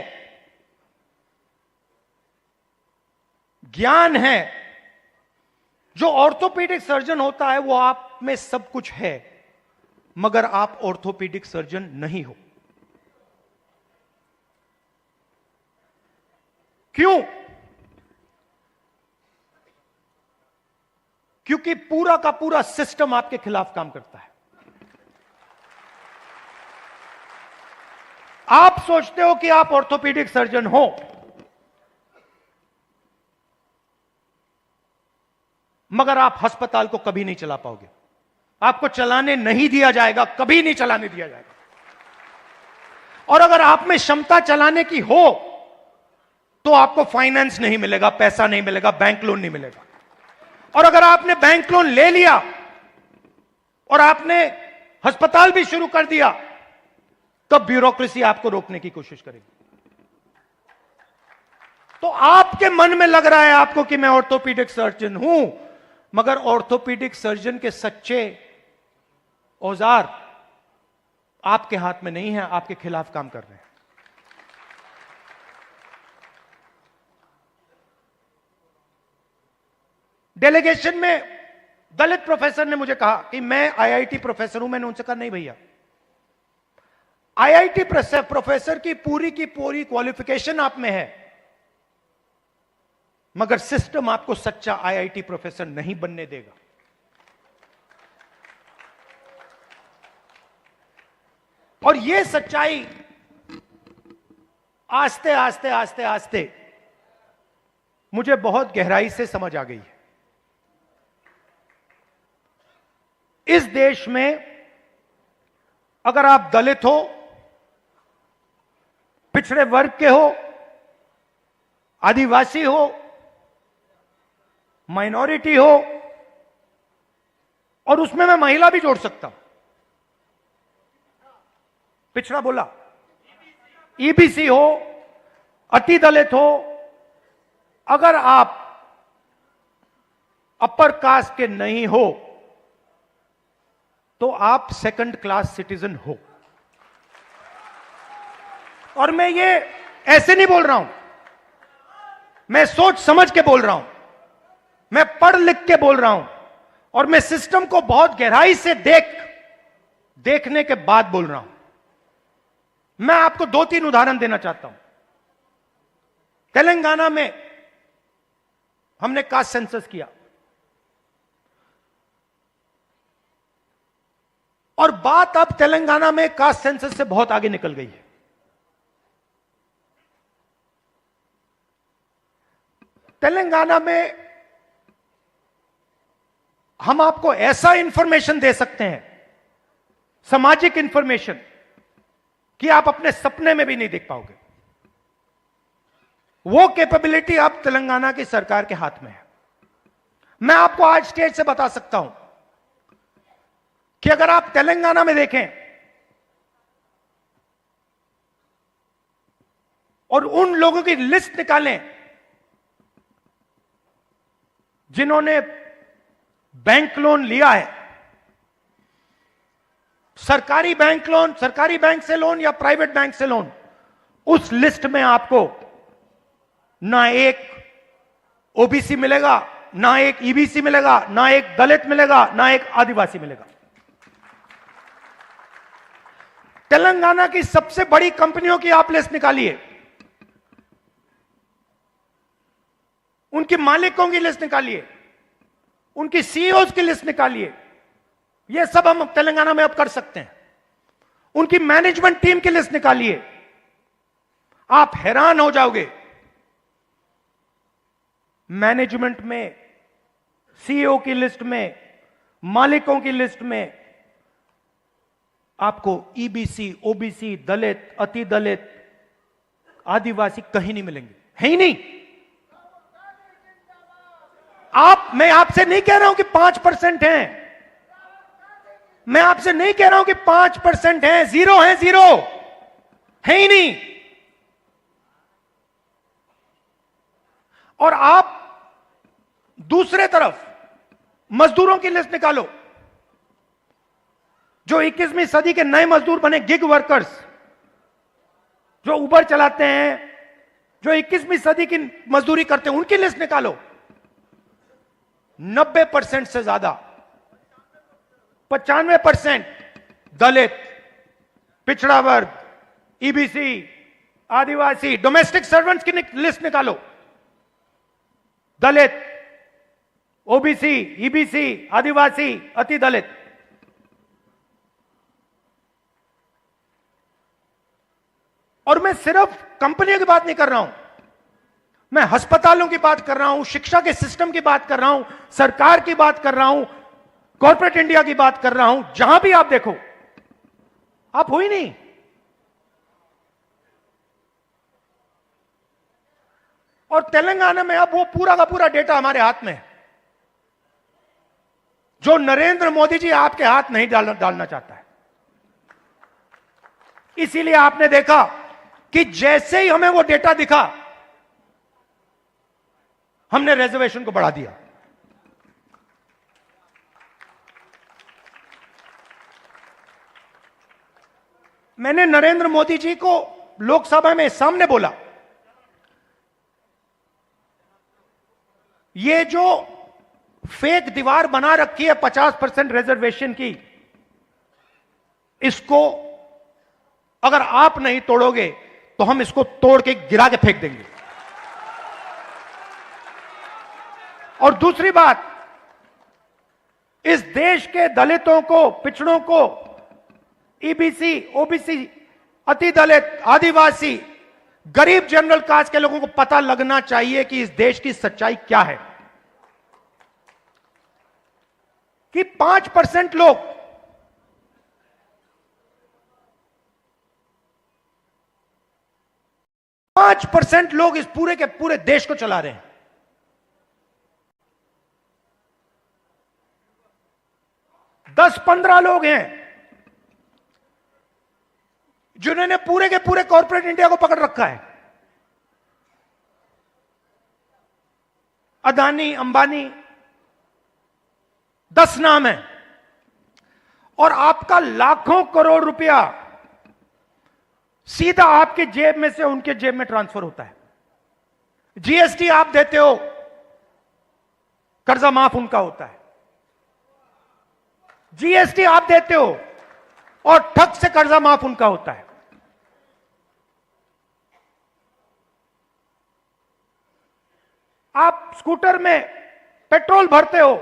ज्ञान है। जो ऑर्थोपेडिक सर्जन होता है वो आप में सब कुछ है, मगर आप ऑर्थोपेडिक सर्जन नहीं हो। क्यों? क्योंकि पूरा का पूरा सिस्टम आपके खिलाफ काम करता है। आप सोचते हो कि आप ऑर्थोपेडिक सर्जन हो, मगर आप अस्पताल को कभी नहीं चला पाओगे, आपको चलाने नहीं दिया जाएगा, कभी नहीं चलाने दिया जाएगा। और अगर आप में क्षमता चलाने की हो तो आपको फाइनेंस नहीं मिलेगा, पैसा नहीं मिलेगा, बैंक लोन नहीं मिलेगा। और अगर आपने बैंक लोन ले लिया और आपने अस्पताल भी शुरू कर दिया, तब ब्यूरोक्रेसी आपको रोकने की कोशिश करेगी। तो आपके मन में लग रहा है आपको कि मैं ऑर्थोपेडिक सर्जन हूं, मगर ऑर्थोपेडिक सर्जन के सच्चे औजार आपके हाथ में नहीं है, आपके खिलाफ काम कर रहे हैं। डेलीगेशन में दलित प्रोफेसर ने मुझे कहा कि मैं आईआईटी प्रोफेसर हूं। मैंने उनसे कहा नहीं भैया, आईआईटी प्रोफेसर की पूरी क्वालिफिकेशन आप में है, मगर सिस्टम आपको सच्चा आईआईटी प्रोफेसर नहीं बनने देगा। और यह सच्चाई आस्ते आस्ते आस्ते आस्ते मुझे बहुत गहराई से समझ आ गई है। इस देश में अगर आप दलित हो, पिछड़े वर्ग के हो, आदिवासी हो, माइनॉरिटी हो, और उसमें मैं महिला भी जोड़ सकता हूं, पिछड़ा बोला, ईबीसी हो, अति दलित हो, अगर आप अपर कास्ट के नहीं हो तो आप सेकंड क्लास सिटीजन हो। और मैं ये ऐसे नहीं बोल रहा हूं, मैं सोच समझ के बोल रहा हूं, मैं पढ़ लिख के बोल रहा हूं, और मैं सिस्टम को बहुत गहराई से देखने के बाद बोल रहा हूं। मैं आपको 2-3 उदाहरण देना चाहता हूं। तेलंगाना में हमने कास्ट सेंसस किया, और बात अब तेलंगाना में कास्ट सेंसस से बहुत आगे निकल गई है। तेलंगाना में हम आपको ऐसा इंफॉर्मेशन दे सकते हैं, सामाजिक इंफॉर्मेशन, कि आप अपने सपने में भी नहीं देख पाओगे। वो कैपेबिलिटी अब तेलंगाना की सरकार के हाथ में है। मैं आपको आज स्टेज से बता सकता हूं कि अगर आप तेलंगाना में देखें और उन लोगों की लिस्ट निकालें जिन्होंने बैंक लोन लिया है, सरकारी बैंक लोन, सरकारी बैंक से लोन या प्राइवेट बैंक से लोन, उस लिस्ट में आपको ना एक ओबीसी मिलेगा, ना एक ईबीसी मिलेगा, ना एक दलित मिलेगा, ना एक आदिवासी मिलेगा। तेलंगाना की सबसे बड़ी कंपनियों की आप लिस्ट निकालिए, उनके मालिकों की लिस्ट निकालिए, उनकी सीईओज की लिस्ट निकालिए। यह सब हम तेलंगाना में अब कर सकते हैं। उनकी मैनेजमेंट टीम की लिस्ट निकालिए। आप हैरान हो जाओगे, मैनेजमेंट में, सीईओ की लिस्ट में, मालिकों की लिस्ट में आपको ईबीसी, ओबीसी, दलित, अति दलित, आदिवासी कहीं नहीं मिलेंगे, है ही नहीं। मैं आपसे नहीं कह रहा हूं कि 5% हैं, मैं आपसे नहीं कह रहा हूं कि 5% हैं, 0 है, 0 है ही नहीं। और आप दूसरे तरफ मजदूरों की लिस्ट निकालो, जो 21वीं सदी के नए मजदूर बने, गिग वर्कर्स, जो उबर चलाते हैं, जो 21वीं सदी की मजदूरी करते हैं, उनकी लिस्ट निकालो। 90% से ज्यादा, 95% दलित, पिछड़ा वर्ग, ईबीसी, आदिवासी, डोमेस्टिक सर्वेंट्स की लिस्ट निकालो। दलित, ओबीसी, ईबीसी, आदिवासी, अति दलित। और मैं सिर्फ कंपनियों की बात नहीं कर रहा हूं, मैं अस्पतालों की बात कर रहा हूं, शिक्षा के सिस्टम की बात कर रहा हूं, सरकार की बात कर रहा हूं, कॉर्पोरेट इंडिया की बात कर रहा हूं। जहां भी आप देखो, आप हो ही नहीं। और तेलंगाना में अब वो पूरा का पूरा डेटा हमारे हाथ में है, जो नरेंद्र मोदी जी आपके हाथ नहीं डालना चाहता है। इसीलिए आपने देखा कि जैसे ही हमें वो डेटा दिखा, हमने रिजर्वेशन को बढ़ा दिया। मैंने नरेंद्र मोदी जी को लोकसभा में सामने बोला, ये जो फेक दीवार बना रखी है 50% रिजर्वेशन की, इसको अगर आप नहीं तोड़ोगे तो हम इसको तोड़ के गिरा के फेंक देंगे। और दूसरी बात, इस देश के दलितों को, पिछड़ों को, ईबीसी, ओबीसी, अति दलित, आदिवासी, गरीब जनरल कास्ट के लोगों को पता लगना चाहिए कि इस देश की सच्चाई क्या है। कि 5% लोग, इस पूरे के पूरे देश को चला रहे हैं। 10-15 लोग हैं जिन्होंने पूरे के पूरे कॉर्पोरेट इंडिया को पकड़ रखा है। अदानी, अंबानी, 10 नाम है। और आपका लाखों करोड़ रुपया सीधा आपके जेब में से उनके जेब में ट्रांसफर होता है। जीएसटी आप देते हो, कर्जा माफ उनका होता है। जीएसटी आप देते हो और ठग से कर्जा माफ उनका होता है। आप स्कूटर में पेट्रोल भरते हो,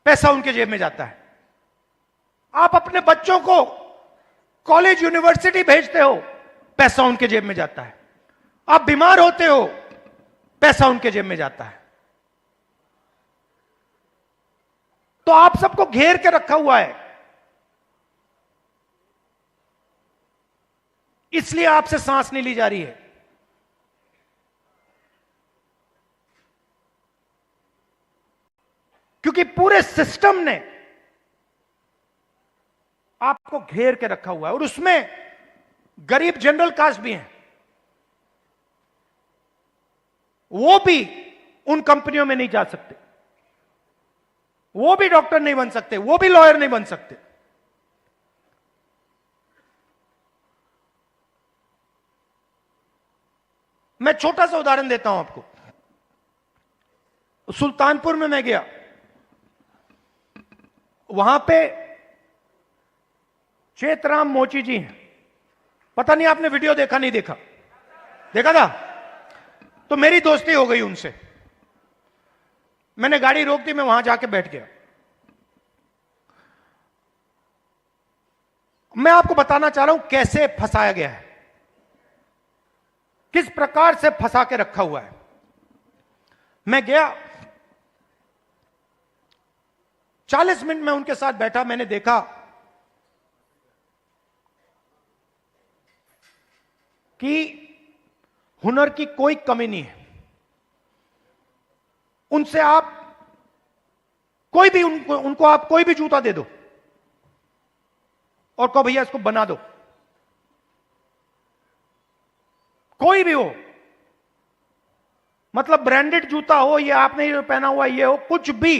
पैसा उनके जेब में जाता है। आप अपने बच्चों को कॉलेज, यूनिवर्सिटी भेजते हो, पैसा उनके जेब में जाता है। आप बीमार होते हो, पैसा उनके जेब में जाता है। तो आप सबको घेर के रखा हुआ है। इसलिए आपसे सांस नहीं ली जा रही है। क्योंकि पूरे सिस्टम ने आपको घेर के रखा हुआ है। और उसमें गरीब जनरल कास्ट भी हैं, वो भी उन कंपनियों में नहीं जा सकते, वो भी डॉक्टर नहीं बन सकते, वो भी लॉयर नहीं बन सकते। मैं छोटा सा उदाहरण देता हूं आपको। सुल्तानपुर में मैं गया, वहां पे चेतराम मोची जी हैं। पता नहीं आपने वीडियो देखा, नहीं देखा? देखा था? तो मेरी दोस्ती हो गई उनसे। मैंने गाड़ी रोक दी, मैं वहां जाके बैठ गया। मैं आपको बताना चाह रहा हूं कैसे फंसाया गया है, किस प्रकार से फंसा के रखा हुआ है। मैं गया, 40 मिनट में उनके साथ बैठा, मैंने देखा कि हुनर की कोई कमी नहीं है। उनसे आप कोई भी उनको आप कोई भी जूता दे दो और कहो भैया इसको बना दो, कोई भी हो, मतलब ब्रांडेड जूता हो, ये आपने ये पहना हुआ ये हो, कुछ भी,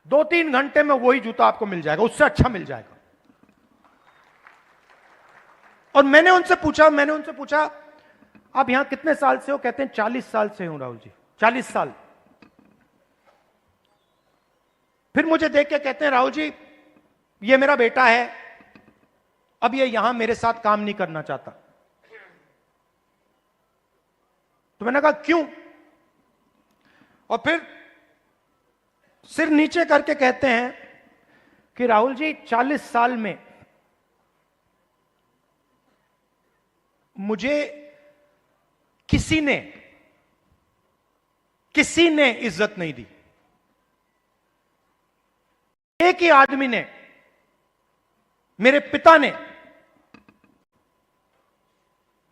2-3 घंटे में वही जूता आपको मिल जाएगा, उससे अच्छा मिल जाएगा। और मैंने उनसे पूछा आप यहां कितने साल से हो? कहते हैं 40 साल से हूं राहुल जी, 40 साल। फिर मुझे देख के कहते हैं राहुल जी ये मेरा बेटा है, अब ये यहां मेरे साथ काम नहीं करना चाहता। तो मैंने कहा क्यों? और फिर सिर नीचे करके कहते हैं कि राहुल जी 40 साल में मुझे किसी ने इज्जत नहीं दी। एक ही आदमी ने, मेरे पिता ने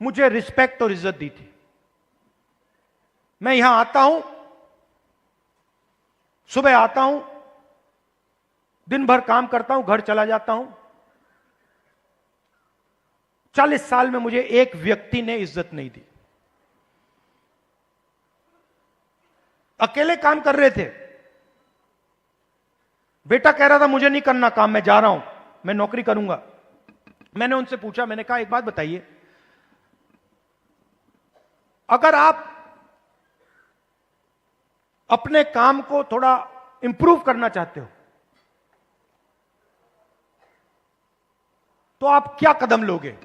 मुझे रिस्पेक्ट और इज्जत दी थी। मैं यहां आता हूं, सुबह आता हूं, दिन भर काम करता हूं, घर चला जाता हूं। 40 साल में मुझे एक व्यक्ति ने इज्जत नहीं दी। अकेले काम कर रहे थे, बेटा कह रहा था मुझे नहीं करना काम, मैं जा रहा हूं, मैं नौकरी करूंगा। मैंने उनसे पूछा, मैंने कहा एक बात बताइए, अगर आप अपने काम को थोड़ा इंप्रूव करना चाहते हो तो आप क्या कदम लोगे?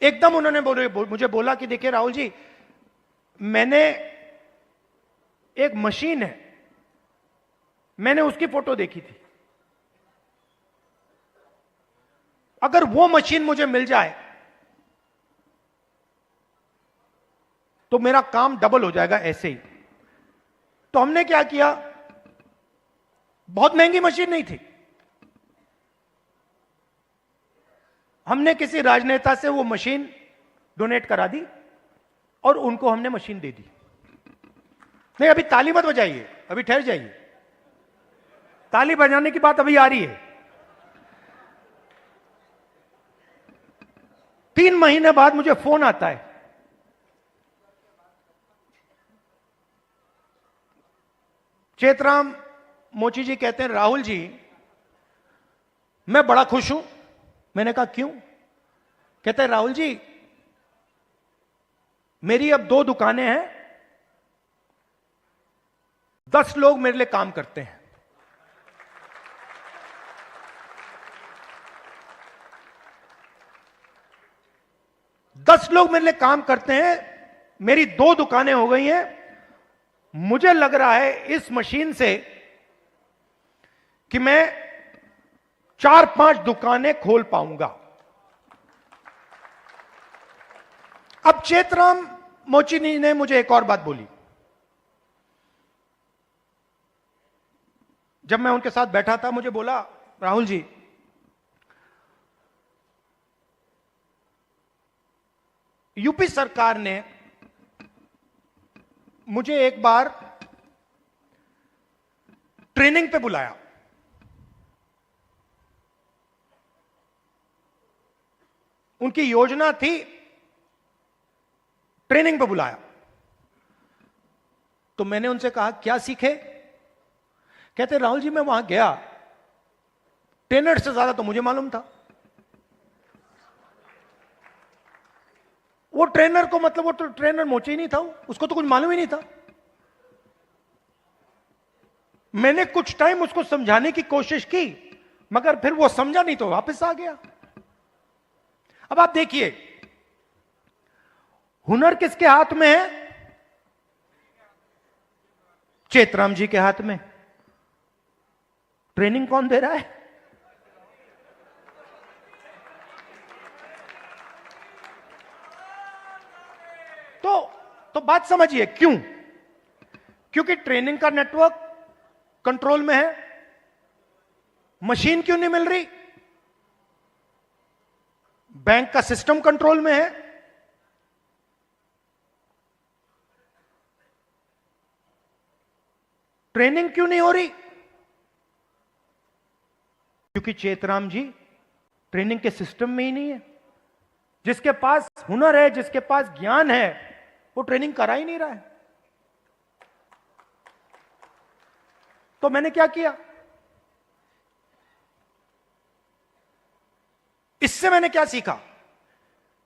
एकदम उन्होंने मुझे बोला कि देखिए राहुल जी, मैंने एक मशीन है, मैंने उसकी फोटो देखी थी, अगर वो मशीन मुझे मिल जाए तो मेरा काम डबल हो जाएगा ऐसे ही। तो हमने क्या किया, बहुत महंगी मशीन नहीं थी, हमने किसी राजनेता से वो मशीन डोनेट करा दी और उनको हमने मशीन दे दी। नहीं अभी ताली मत बजाइए, अभी ठहर जाइए, ताली बजाने की बात अभी आ रही है। 3 महीने बाद मुझे फोन आता है, चेतराम मोची जी कहते हैं राहुल जी मैं बड़ा खुश हूं। मैंने कहा क्यों? कहते हैं राहुल जी मेरी अब 2 दुकानें हैं, 10 लोग मेरे लिए काम करते हैं। दस लोग मेरे लिए काम करते हैं, मेरी 2 दुकानें हो गई हैं। मुझे लग रहा है इस मशीन से कि मैं 4-5 दुकानें खोल पाऊंगा। अब चेतराम मोची ने मुझे एक और बात बोली। जब मैं उनके साथ बैठा था, मुझे बोला राहुल जी यूपी सरकार ने मुझे एक बार ट्रेनिंग पे बुलाया, उनकी योजना थी ट्रेनिंग पे बुलाया। तो मैंने उनसे कहा क्या सीखे? कहते राहुल जी मैं वहां गया, ट्रेनर से ज्यादा तो मुझे मालूम था। वो ट्रेनर को मतलब वो तो ट्रेनर मोचे ही नहीं था, उसको तो कुछ मालूम ही नहीं था। मैंने कुछ टाइम उसको समझाने की कोशिश की, मगर फिर वो समझा नहीं तो वापस आ गया। अब आप देखिए हुनर किसके हाथ में है? चेतराम जी के हाथ में। ट्रेनिंग कौन दे रहा है? तो बात समझिए क्यों? क्योंकि ट्रेनिंग का नेटवर्क कंट्रोल में है। मशीन क्यों नहीं मिल रही? बैंक का सिस्टम कंट्रोल में है। ट्रेनिंग क्यों नहीं हो रही? क्योंकि चेतराम जी ट्रेनिंग के सिस्टम में ही नहीं है। जिसके पास हुनर है, जिसके पास ज्ञान है, वो ट्रेनिंग करा ही नहीं रहा है। तो मैंने क्या किया? इससे मैंने क्या सीखा?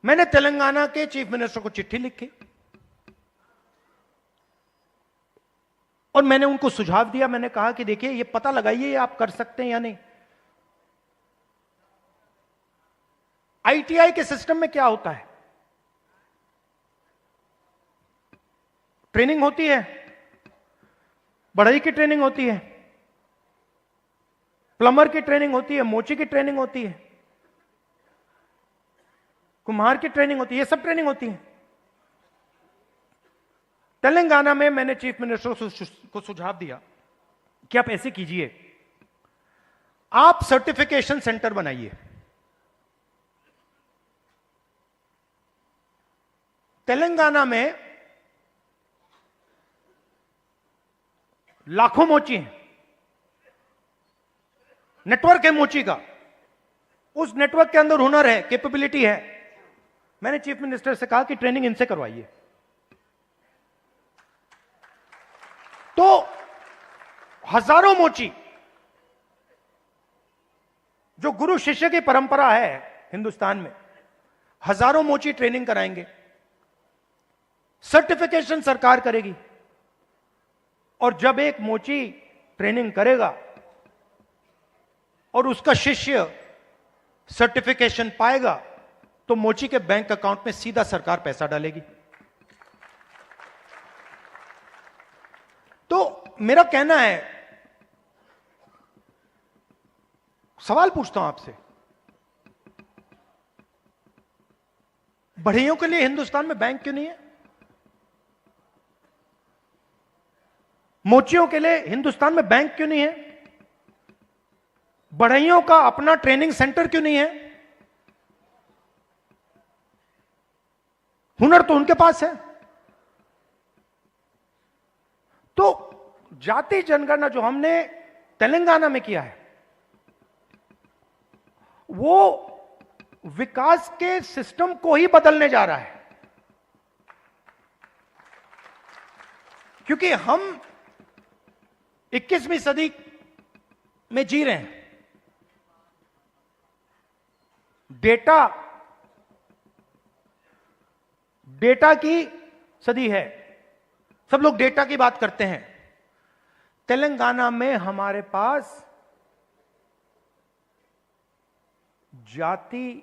मैंने तेलंगाना के चीफ मिनिस्टर को चिट्ठी लिखी और मैंने उनको सुझाव दिया। मैंने कहा कि देखिए, ये पता लगाइए आप कर सकते हैं या नहीं। आईटीआई के सिस्टम में क्या होता है? ट्रेनिंग होती है, बढ़ई की ट्रेनिंग होती है, प्लम्बर की ट्रेनिंग होती है, मोची की ट्रेनिंग होती है, कुम्हार की ट्रेनिंग होती है, ये सब ट्रेनिंग होती है। तेलंगाना में मैंने चीफ मिनिस्टर को सुझाव दिया कि आप ऐसे कीजिए, आप सर्टिफिकेशन सेंटर बनाइए। तेलंगाना में लाखों मोची हैं, नेटवर्क है मोची का, उस नेटवर्क के अंदर हुनर है, कैपेबिलिटी है। मैंने चीफ मिनिस्टर से कहा कि ट्रेनिंग इनसे करवाइए। तो हजारों मोची, जो गुरु शिष्य की परंपरा है हिंदुस्तान में, हजारों मोची ट्रेनिंग कराएंगे। सर्टिफिकेशन सरकार करेगी और जब एक मोची ट्रेनिंग करेगा और उसका शिष्य सर्टिफिकेशन पाएगा तो मोची के बैंक अकाउंट में सीधा सरकार पैसा डालेगी। तो मेरा कहना है, सवाल पूछता हूं आपसे, बढ़इयों के लिए हिंदुस्तान में बैंक क्यों नहीं है? मोचियों के लिए हिंदुस्तान में बैंक क्यों नहीं है? बढ़इयों का अपना ट्रेनिंग सेंटर क्यों नहीं है? हुनर तो उनके पास है। तो जाति जनगणना जो हमने तेलंगाना में किया है, वो विकास के सिस्टम को ही बदलने जा रहा है। क्योंकि हम 21वीं सदी में जी रहे हैं। डेटा की सदी है, सब लोग डेटा की बात करते हैं। तेलंगाना में हमारे पास जाति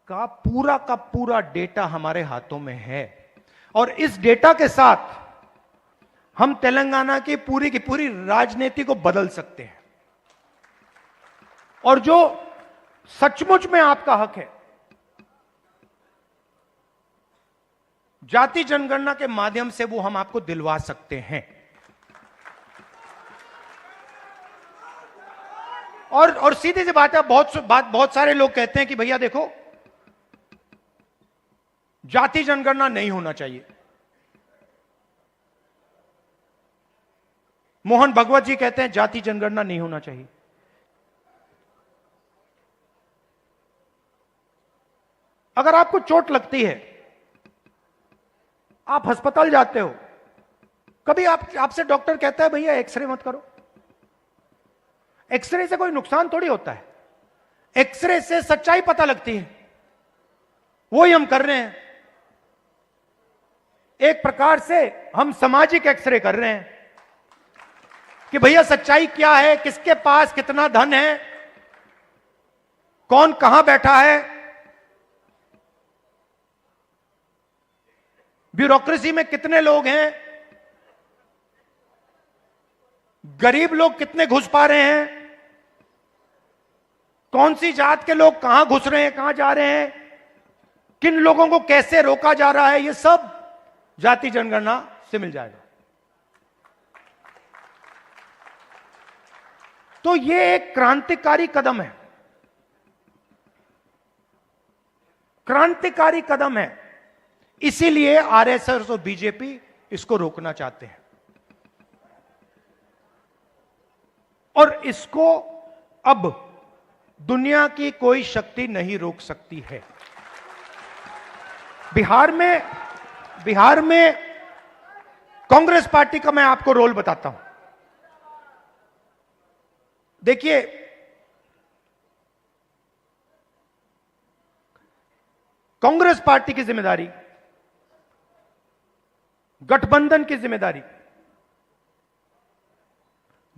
का पूरा डेटा हमारे हाथों में है और इस डेटा के साथ हम तेलंगाना की पूरी राजनीति को बदल सकते हैं। और जो सचमुच में आपका हक है, जाति जनगणना के माध्यम से वो हम आपको दिलवा सकते हैं। और सीधी सी बात है, बहुत सारे लोग कहते हैं कि भैया देखो, जाति जनगणना नहीं होना चाहिए। मोहन भगवत जी कहते हैं जाति जनगणना नहीं होना चाहिए। अगर आपको चोट लगती है, आप अस्पताल जाते हो, कभी आपसे डॉक्टर कहता है भैया एक्सरे मत करो। एक्सरे से कोई नुकसान थोड़ी होता है, एक्सरे से सच्चाई पता लगती है। वही हम कर रहे हैं, एक प्रकार से हम सामाजिक एक्सरे कर रहे हैं कि भैया सच्चाई क्या है, किसके पास कितना धन है, कौन कहां बैठा है, ब्यूरोक्रेसी में कितने लोग हैं, गरीब लोग कितने घुस पा रहे हैं, कौन सी जात के लोग कहां घुस रहे हैं, कहां जा रहे हैं, किन लोगों को कैसे रोका जा रहा है, यह सब जाति जनगणना से मिल जाएगा। तो यह एक क्रांतिकारी कदम है, क्रांतिकारी कदम है। इसीलिए आरएसएस और बीजेपी इसको रोकना चाहते हैं और इसको अब दुनिया की कोई शक्ति नहीं रोक सकती है। बिहार में कांग्रेस पार्टी का मैं आपको रोल बताता हूं। देखिए, कांग्रेस पार्टी की जिम्मेदारी, गठबंधन की जिम्मेदारी,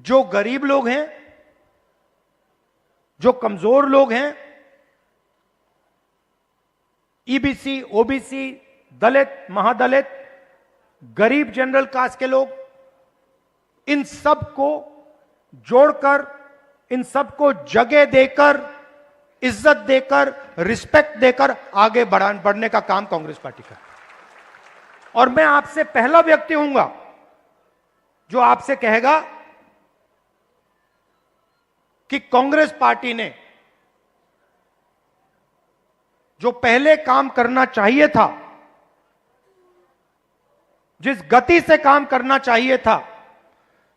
जो गरीब लोग हैं, जो कमजोर लोग हैं, ईबीसी, ओबीसी, दलित, महादलित, गरीब जनरल कास्ट के लोग, इन सब को जोड़कर, इन सबको जगह देकर, इज्जत देकर, रिस्पेक्ट देकर आगे बढ़ने का काम कांग्रेस पार्टी का। और मैं आपसे पहला व्यक्ति हूंगा जो आपसे कहेगा कि कांग्रेस पार्टी ने जो पहले काम करना चाहिए था, जिस गति से काम करना चाहिए था,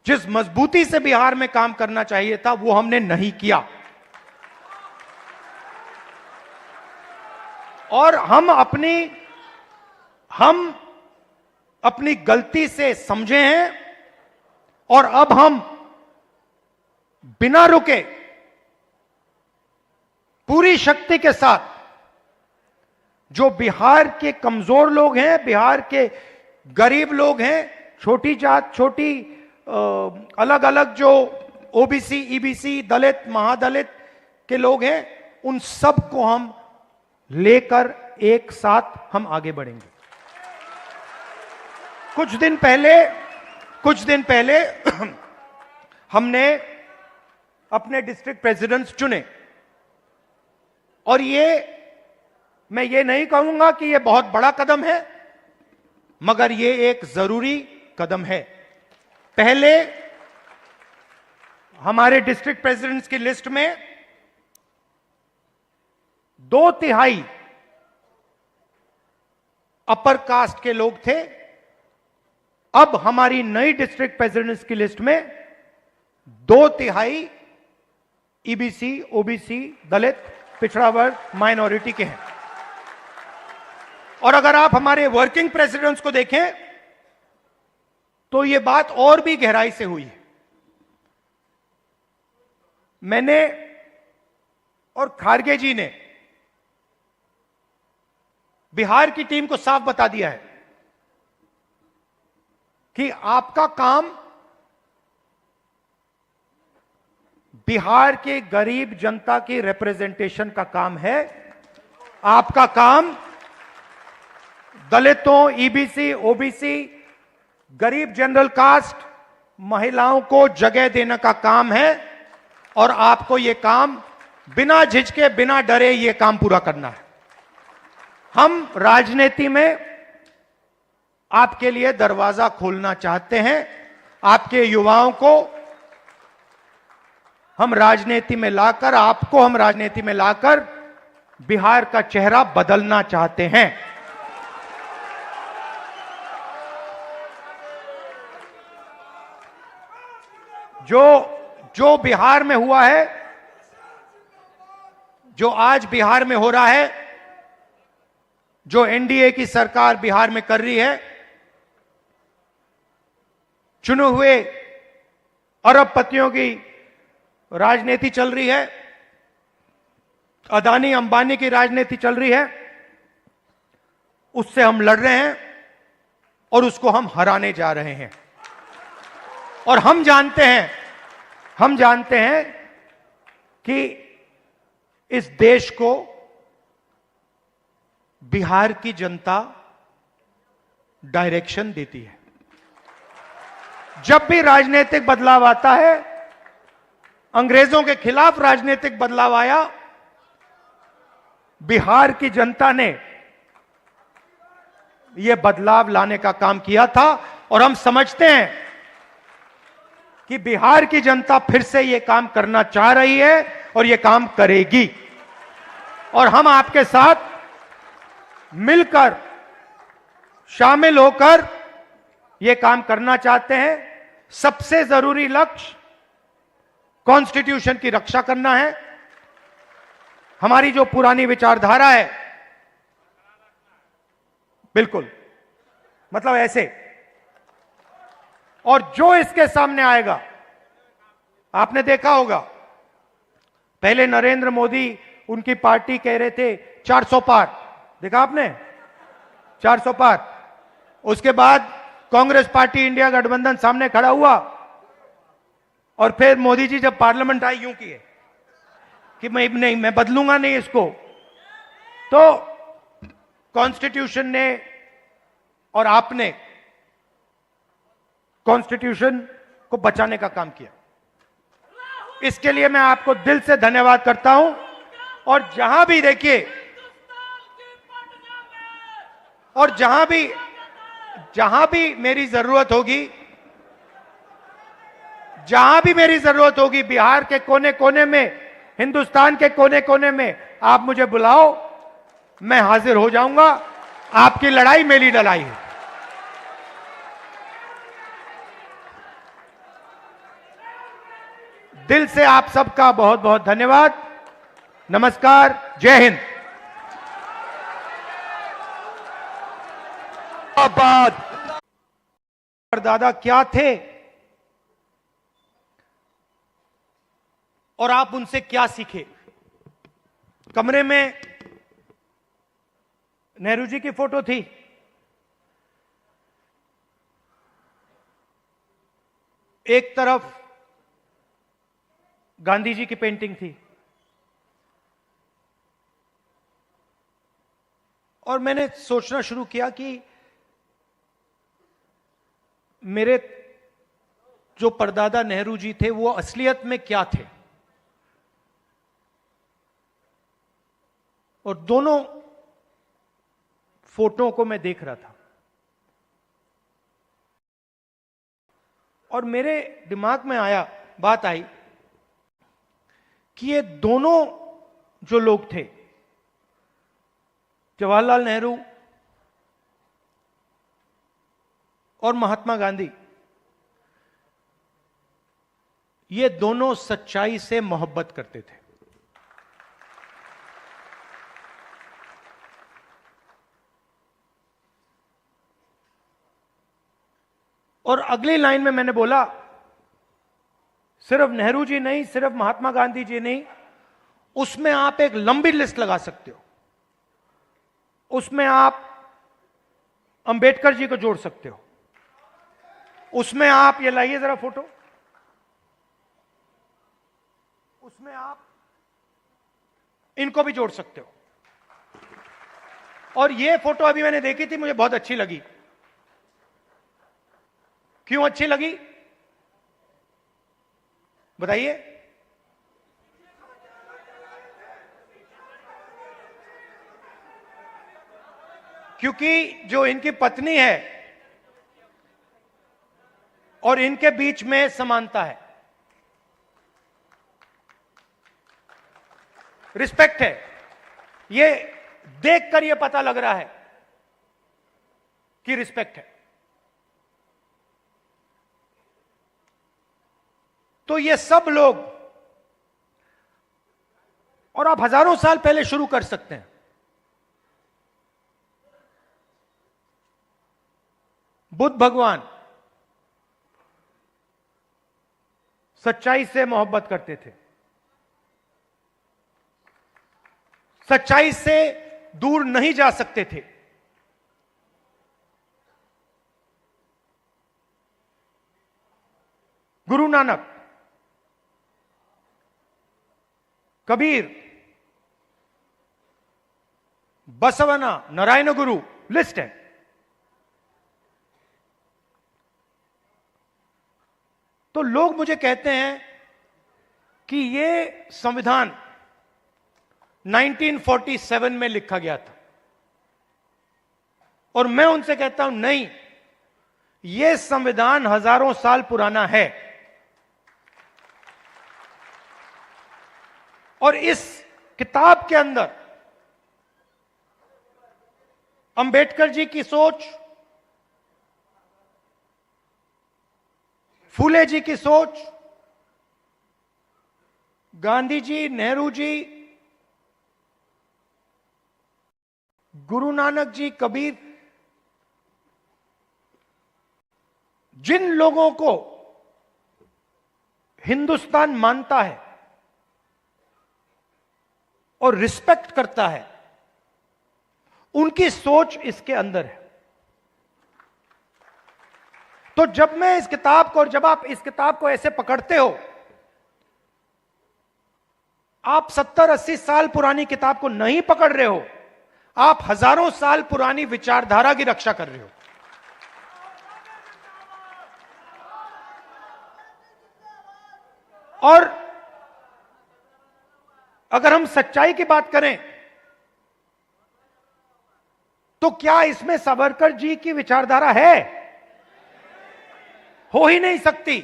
जिस मजबूती से बिहार में काम करना चाहिए था, वो हमने नहीं किया। और हम अपनी गलती से समझे हैं और अब हम बिना रुके पूरी शक्ति के साथ जो बिहार के कमजोर लोग हैं, बिहार के गरीब लोग हैं, छोटी जात, छोटी अलग अलग जो ओबीसी, ईबीसी, दलित, महादलित के लोग हैं, उन सब को हम लेकर एक साथ हम आगे बढ़ेंगे। कुछ दिन पहले हमने अपने डिस्ट्रिक्ट प्रेसिडेंट्स चुने और मैं ये नहीं कहूंगा कि ये बहुत बड़ा कदम है, मगर ये एक जरूरी कदम है। पहले हमारे डिस्ट्रिक्ट प्रेसिडेंट्स की लिस्ट में 2/3 अपर कास्ट के लोग थे। अब हमारी नई डिस्ट्रिक्ट प्रेसिडेंट्स की लिस्ट में 2/3 ईबीसी, ओबीसी, दलित, पिछड़ा वर्ग, माइनॉरिटी के हैं। और अगर आप हमारे वर्किंग प्रेसिडेंट्स को देखें तो यह बात और भी गहराई से हुई है। मैंने और खारगे जी ने बिहार की टीम को साफ बता दिया है कि आपका काम बिहार के गरीब जनता की रिप्रेजेंटेशन का काम है। आपका काम दलितों, ईबीसी, ओबीसी, गरीब जनरल कास्ट, महिलाओं को जगह देने का काम है और आपको यह काम बिना झिझके, बिना डरे यह काम पूरा करना है। हम राजनीति में आपके लिए दरवाजा खोलना चाहते हैं। आपके युवाओं को हम राजनीति में लाकर, आपको हम राजनीति में लाकर बिहार का चेहरा बदलना चाहते हैं। जो बिहार में हुआ है, जो आज बिहार में हो रहा है, जो एनडीए की सरकार बिहार में कर रही है, चुने हुए अरबपतियों की राजनीति चल रही है, अदानी अंबानी की राजनीति चल रही है, उससे हम लड़ रहे हैं और उसको हम हराने जा रहे हैं। और हम जानते हैं कि इस देश को बिहार की जनता डायरेक्शन देती है। जब भी राजनीतिक बदलाव आता है, अंग्रेजों के खिलाफ राजनीतिक बदलाव आया, बिहार की जनता ने यह बदलाव लाने का काम किया था और हम समझते हैं कि बिहार की जनता फिर से यह काम करना चाह रही है और यह काम करेगी। और हम आपके साथ मिलकर, शामिल होकर यह काम करना चाहते हैं। सबसे जरूरी लक्ष्य कॉन्स्टिट्यूशन की रक्षा करना है। हमारी जो पुरानी विचारधारा है, बिल्कुल मतलब ऐसे, और जो इसके सामने आएगा, आपने देखा होगा पहले नरेंद्र मोदी, उनकी पार्टी कह रहे थे 400 पार, देखा आपने 400 पार। उसके बाद कांग्रेस पार्टी, इंडिया गठबंधन सामने खड़ा हुआ और फिर मोदी जी जब पार्लियामेंट आई यूं किए कि मैं बदलूंगा नहीं इसको। तो कॉन्स्टिट्यूशन ने और आपने कॉन्स्टिट्यूशन को बचाने का काम किया, इसके लिए मैं आपको दिल से धन्यवाद करता हूं। और जहां भी देखिए, और जहां भी मेरी जरूरत होगी, बिहार के कोने कोने में, हिंदुस्तान के कोने कोने में आप मुझे बुलाओ, मैं हाजिर हो जाऊंगा। आपकी लड़ाई मेरी लड़ाई है। दिल से आप सबका बहुत बहुत धन्यवाद। नमस्कार, जय हिंद। दादा क्या थे और आप उनसे क्या सीखे। कमरे में नेहरू जी की फोटो थी, एक तरफ गांधी जी की पेंटिंग थी, और मैंने सोचना शुरू किया कि मेरे जो परदादा नेहरू जी थे वो असलियत में क्या थे। और दोनों फोटो को मैं देख रहा था और मेरे दिमाग में बात आई कि ये दोनों जो लोग थे, जवाहरलाल नेहरू और महात्मा गांधी, ये दोनों सच्चाई से मोहब्बत करते थे। और अगली लाइन में मैंने बोला, सिर्फ नेहरू जी नहीं, सिर्फ महात्मा गांधी जी नहीं, उसमें आप एक लंबी लिस्ट लगा सकते हो। उसमें आप अंबेडकर जी को जोड़ सकते हो, उसमें आप, ये लाइए जरा फोटो, उसमें आप इनको भी जोड़ सकते हो। और ये फोटो अभी मैंने देखी थी, मुझे बहुत अच्छी लगी। क्यों अच्छी लगी बताइए। क्योंकि जो इनकी पत्नी है और इनके बीच में समानता है, रिस्पेक्ट है। ये देखकर ये पता लग रहा है कि रिस्पेक्ट है। तो ये सब लोग, और आप हजारों साल पहले शुरू कर सकते हैं। बुद्ध भगवान सच्चाई से मोहब्बत करते थे, सच्चाई से दूर नहीं जा सकते थे। गुरु नानक, कबीर, बसवना, नारायण गुरु, लिस्ट है। तो लोग मुझे कहते हैं कि ये संविधान 1947 में लिखा गया था, और मैं उनसे कहता हूं नहीं, यह संविधान हजारों साल पुराना है। और इस किताब के अंदर अंबेडकर जी की सोच, फूले जी की सोच, गांधी जी, नेहरू जी, गुरु नानक जी, कबीर, जिन लोगों को हिंदुस्तान मानता है और रिस्पेक्ट करता है, उनकी सोच इसके अंदर है। तो जब मैं इस किताब को, और जब आप इस किताब को ऐसे पकड़ते हो, आप 70-80 साल पुरानी किताब को नहीं पकड़ रहे हो, आप हजारों साल पुरानी विचारधारा की रक्षा कर रहे हो। और अगर हम सच्चाई की बात करें तो क्या इसमें सावरकर जी की विचारधारा है? हो ही नहीं सकती,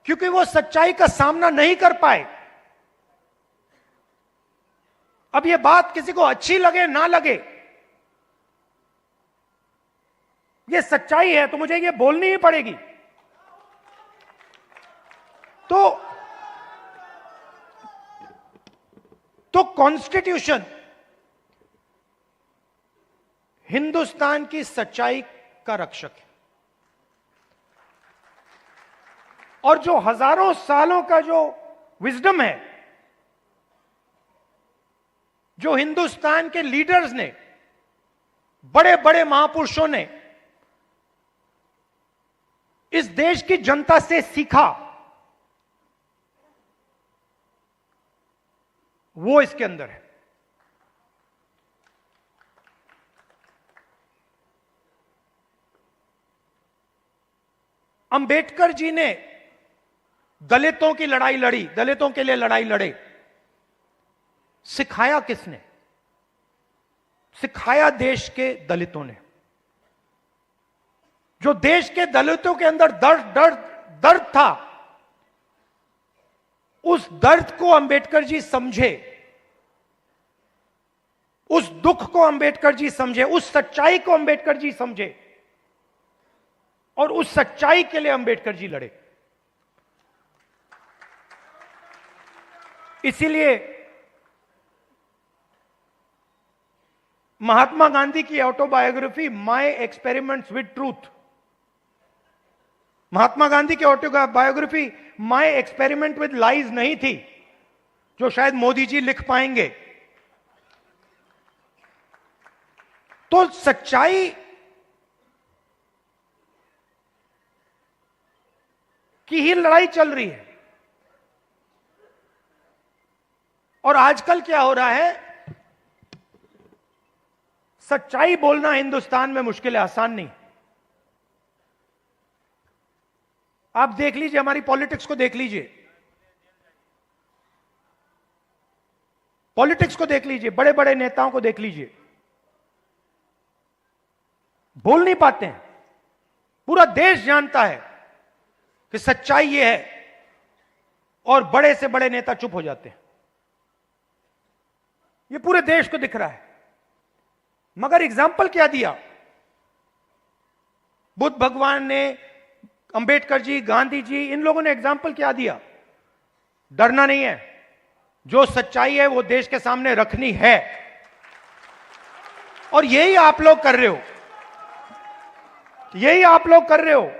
क्योंकि वो सच्चाई का सामना नहीं कर पाए। अब ये बात किसी को अच्छी लगे ना लगे, ये सच्चाई है, तो मुझे ये बोलनी ही पड़ेगी। तो कॉन्स्टिट्यूशन हिंदुस्तान की सच्चाई का रक्षक है, और जो हजारों सालों का जो विजडम है, जो हिंदुस्तान के लीडर्स ने, बड़े बड़े महापुरुषों ने इस देश की जनता से सीखा, वो इसके अंदर है। अंबेडकर जी ने दलितों की लड़ाई लड़ी, दलितों के लिए लड़ाई लड़े। सिखाया किसने? सिखाया देश के दलितों ने। जो देश के दलितों के अंदर दर्द था, उस दर्द को अंबेडकर जी समझे, उस दुख को अंबेडकर जी समझे, उस सच्चाई को अंबेडकर जी समझे, और उस सच्चाई के लिए अंबेडकर जी लड़े। इसीलिए महात्मा गांधी की autobiography my experiments with truth, Mahatma Gandhi की autobiography my experiment with lies नहीं थी, जो शायद मोदी जी लिख पाएंगे। तो सच्चाई की ही लड़ाई चल रही है। और आजकल क्या हो रहा है, सच्चाई बोलना हिंदुस्तान में मुश्किल है, आसान नहीं। आप देख लीजिए, हमारी पॉलिटिक्स को देख लीजिए, पॉलिटिक्स को देख लीजिए, बड़े बड़े नेताओं को देख लीजिए, बोल नहीं पाते हैं। पूरा देश जानता है कि सच्चाई ये है, और बड़े से बड़े नेता चुप हो जाते हैं। ये पूरे देश को दिख रहा है। मगर एग्जाम्पल क्या दिया? बुद्ध भगवान ने, अंबेडकर जी, गांधी जी, इन लोगों ने एग्जाम्पल क्या दिया? डरना नहीं है, जो सच्चाई है वो देश के सामने रखनी है, और यही आप लोग कर रहे हो, यही आप लोग कर रहे हो।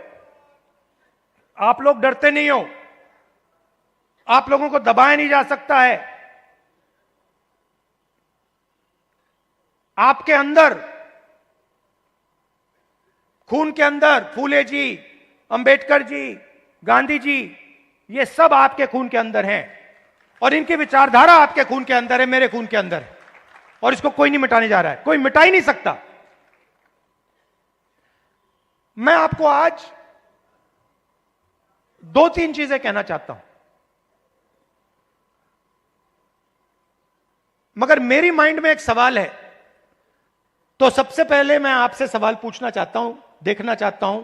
आप लोग डरते नहीं हो, आप लोगों को दबाया नहीं जा सकता है। आपके अंदर, खून के अंदर फूले जी, अंबेडकर जी, गांधी जी, ये सब आपके खून के अंदर हैं, और इनकी विचारधारा आपके खून के अंदर है, मेरे खून के अंदर है, और इसको कोई नहीं मिटाने जा रहा है, कोई मिटा ही नहीं सकता। मैं आपको आज दो तीन चीजें कहना चाहता हूं, मगर मेरी माइंड में एक सवाल है, तो सबसे पहले मैं आपसे सवाल पूछना चाहता हूं, देखना चाहता हूं,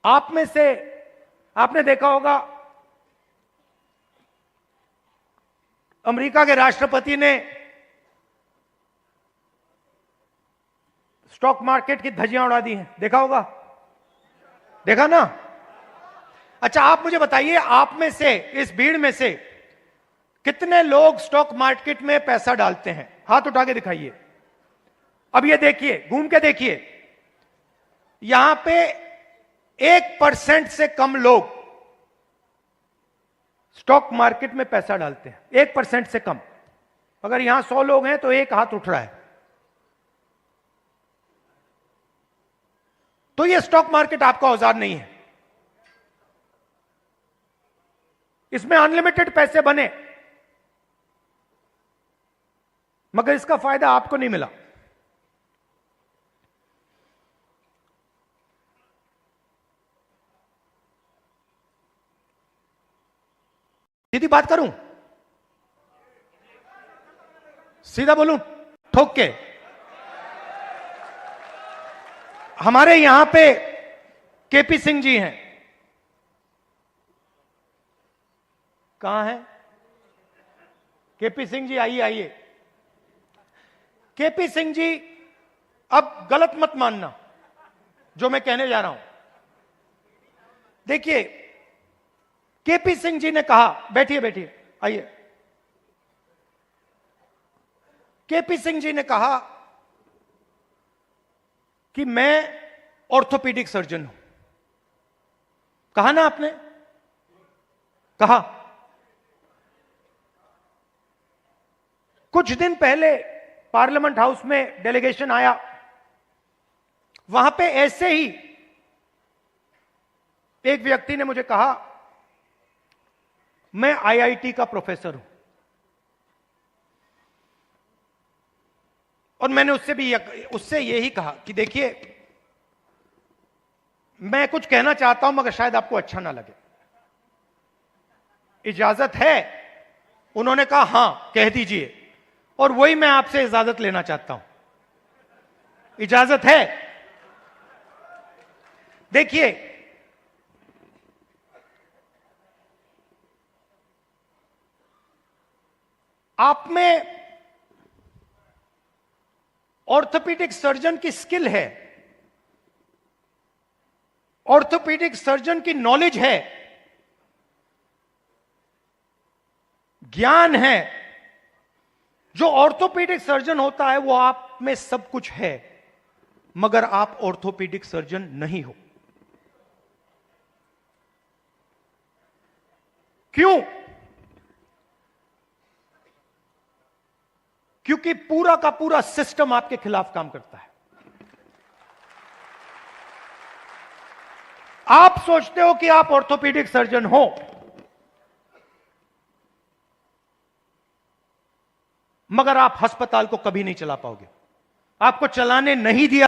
आप में से आपने देखा होगा अमेरिका के राष्ट्रपति ने स्टॉक मार्केट की धज्जियां उड़ा दी हैं, देखा होगा, देखा ना? अच्छा, आप मुझे बताइए, आप में से, इस भीड़ में से कितने लोग स्टॉक मार्केट में पैसा डालते हैं? हाथ उठा के दिखाइए। अब ये देखिए, घूम के देखिए, यहां पे 1% से कम लोग स्टॉक मार्केट में पैसा डालते हैं, 1% से कम। अगर यहां 100 लोग हैं तो एक हाथ उठ रहा है। तो ये स्टॉक मार्केट आपका औजार नहीं है, इसमें अनलिमिटेड पैसे बने, मगर इसका फायदा आपको नहीं मिला। सीधी बात करूं, सीधा बोलूं, ठोक के, हमारे यहां पे केपी सिंह जी हैं, कहां हैं केपी सिंह जी? आइए आइए। केपी सिंह जी, अब गलत मत मानना जो मैं कहने जा रहा हूं। देखिए, केपी सिंह जी ने कहा, बैठिए बैठिए, आइए। केपी सिंह जी ने कहा कि मैं ऑर्थोपीडिक सर्जन हूं। कहा ना आपने? कहा। कुछ दिन पहले पार्लियामेंट हाउस में डेलीगेशन आया, वहां पे ऐसे ही एक व्यक्ति ने मुझे कहा, मैं आईआईटी का प्रोफेसर हूं, और मैंने उससे यही कहा कि देखिए, मैं कुछ कहना चाहता हूं मगर शायद आपको अच्छा ना लगे, इजाजत है? उन्होंने कहा हां, कह दीजिए। और वही मैं आपसे इजाजत लेना चाहता हूं, इजाजत है? देखिए, आप में ऑर्थोपीडिक सर्जन की स्किल है, ऑर्थोपीडिक सर्जन की नॉलेज है, ज्ञान है। जो ऑर्थोपीडिक सर्जन होता है वो आप में सब कुछ है, मगर आप ऑर्थोपीडिक सर्जन नहीं हो। क्यों? क्योंकि पूरा का पूरा सिस्टम आपके खिलाफ काम करता है। आप सोचते हो कि आप ऑर्थोपीडिक सर्जन हो, मगर आप अस्पताल को कभी नहीं चला पाओगे, आपको चलाने नहीं दिया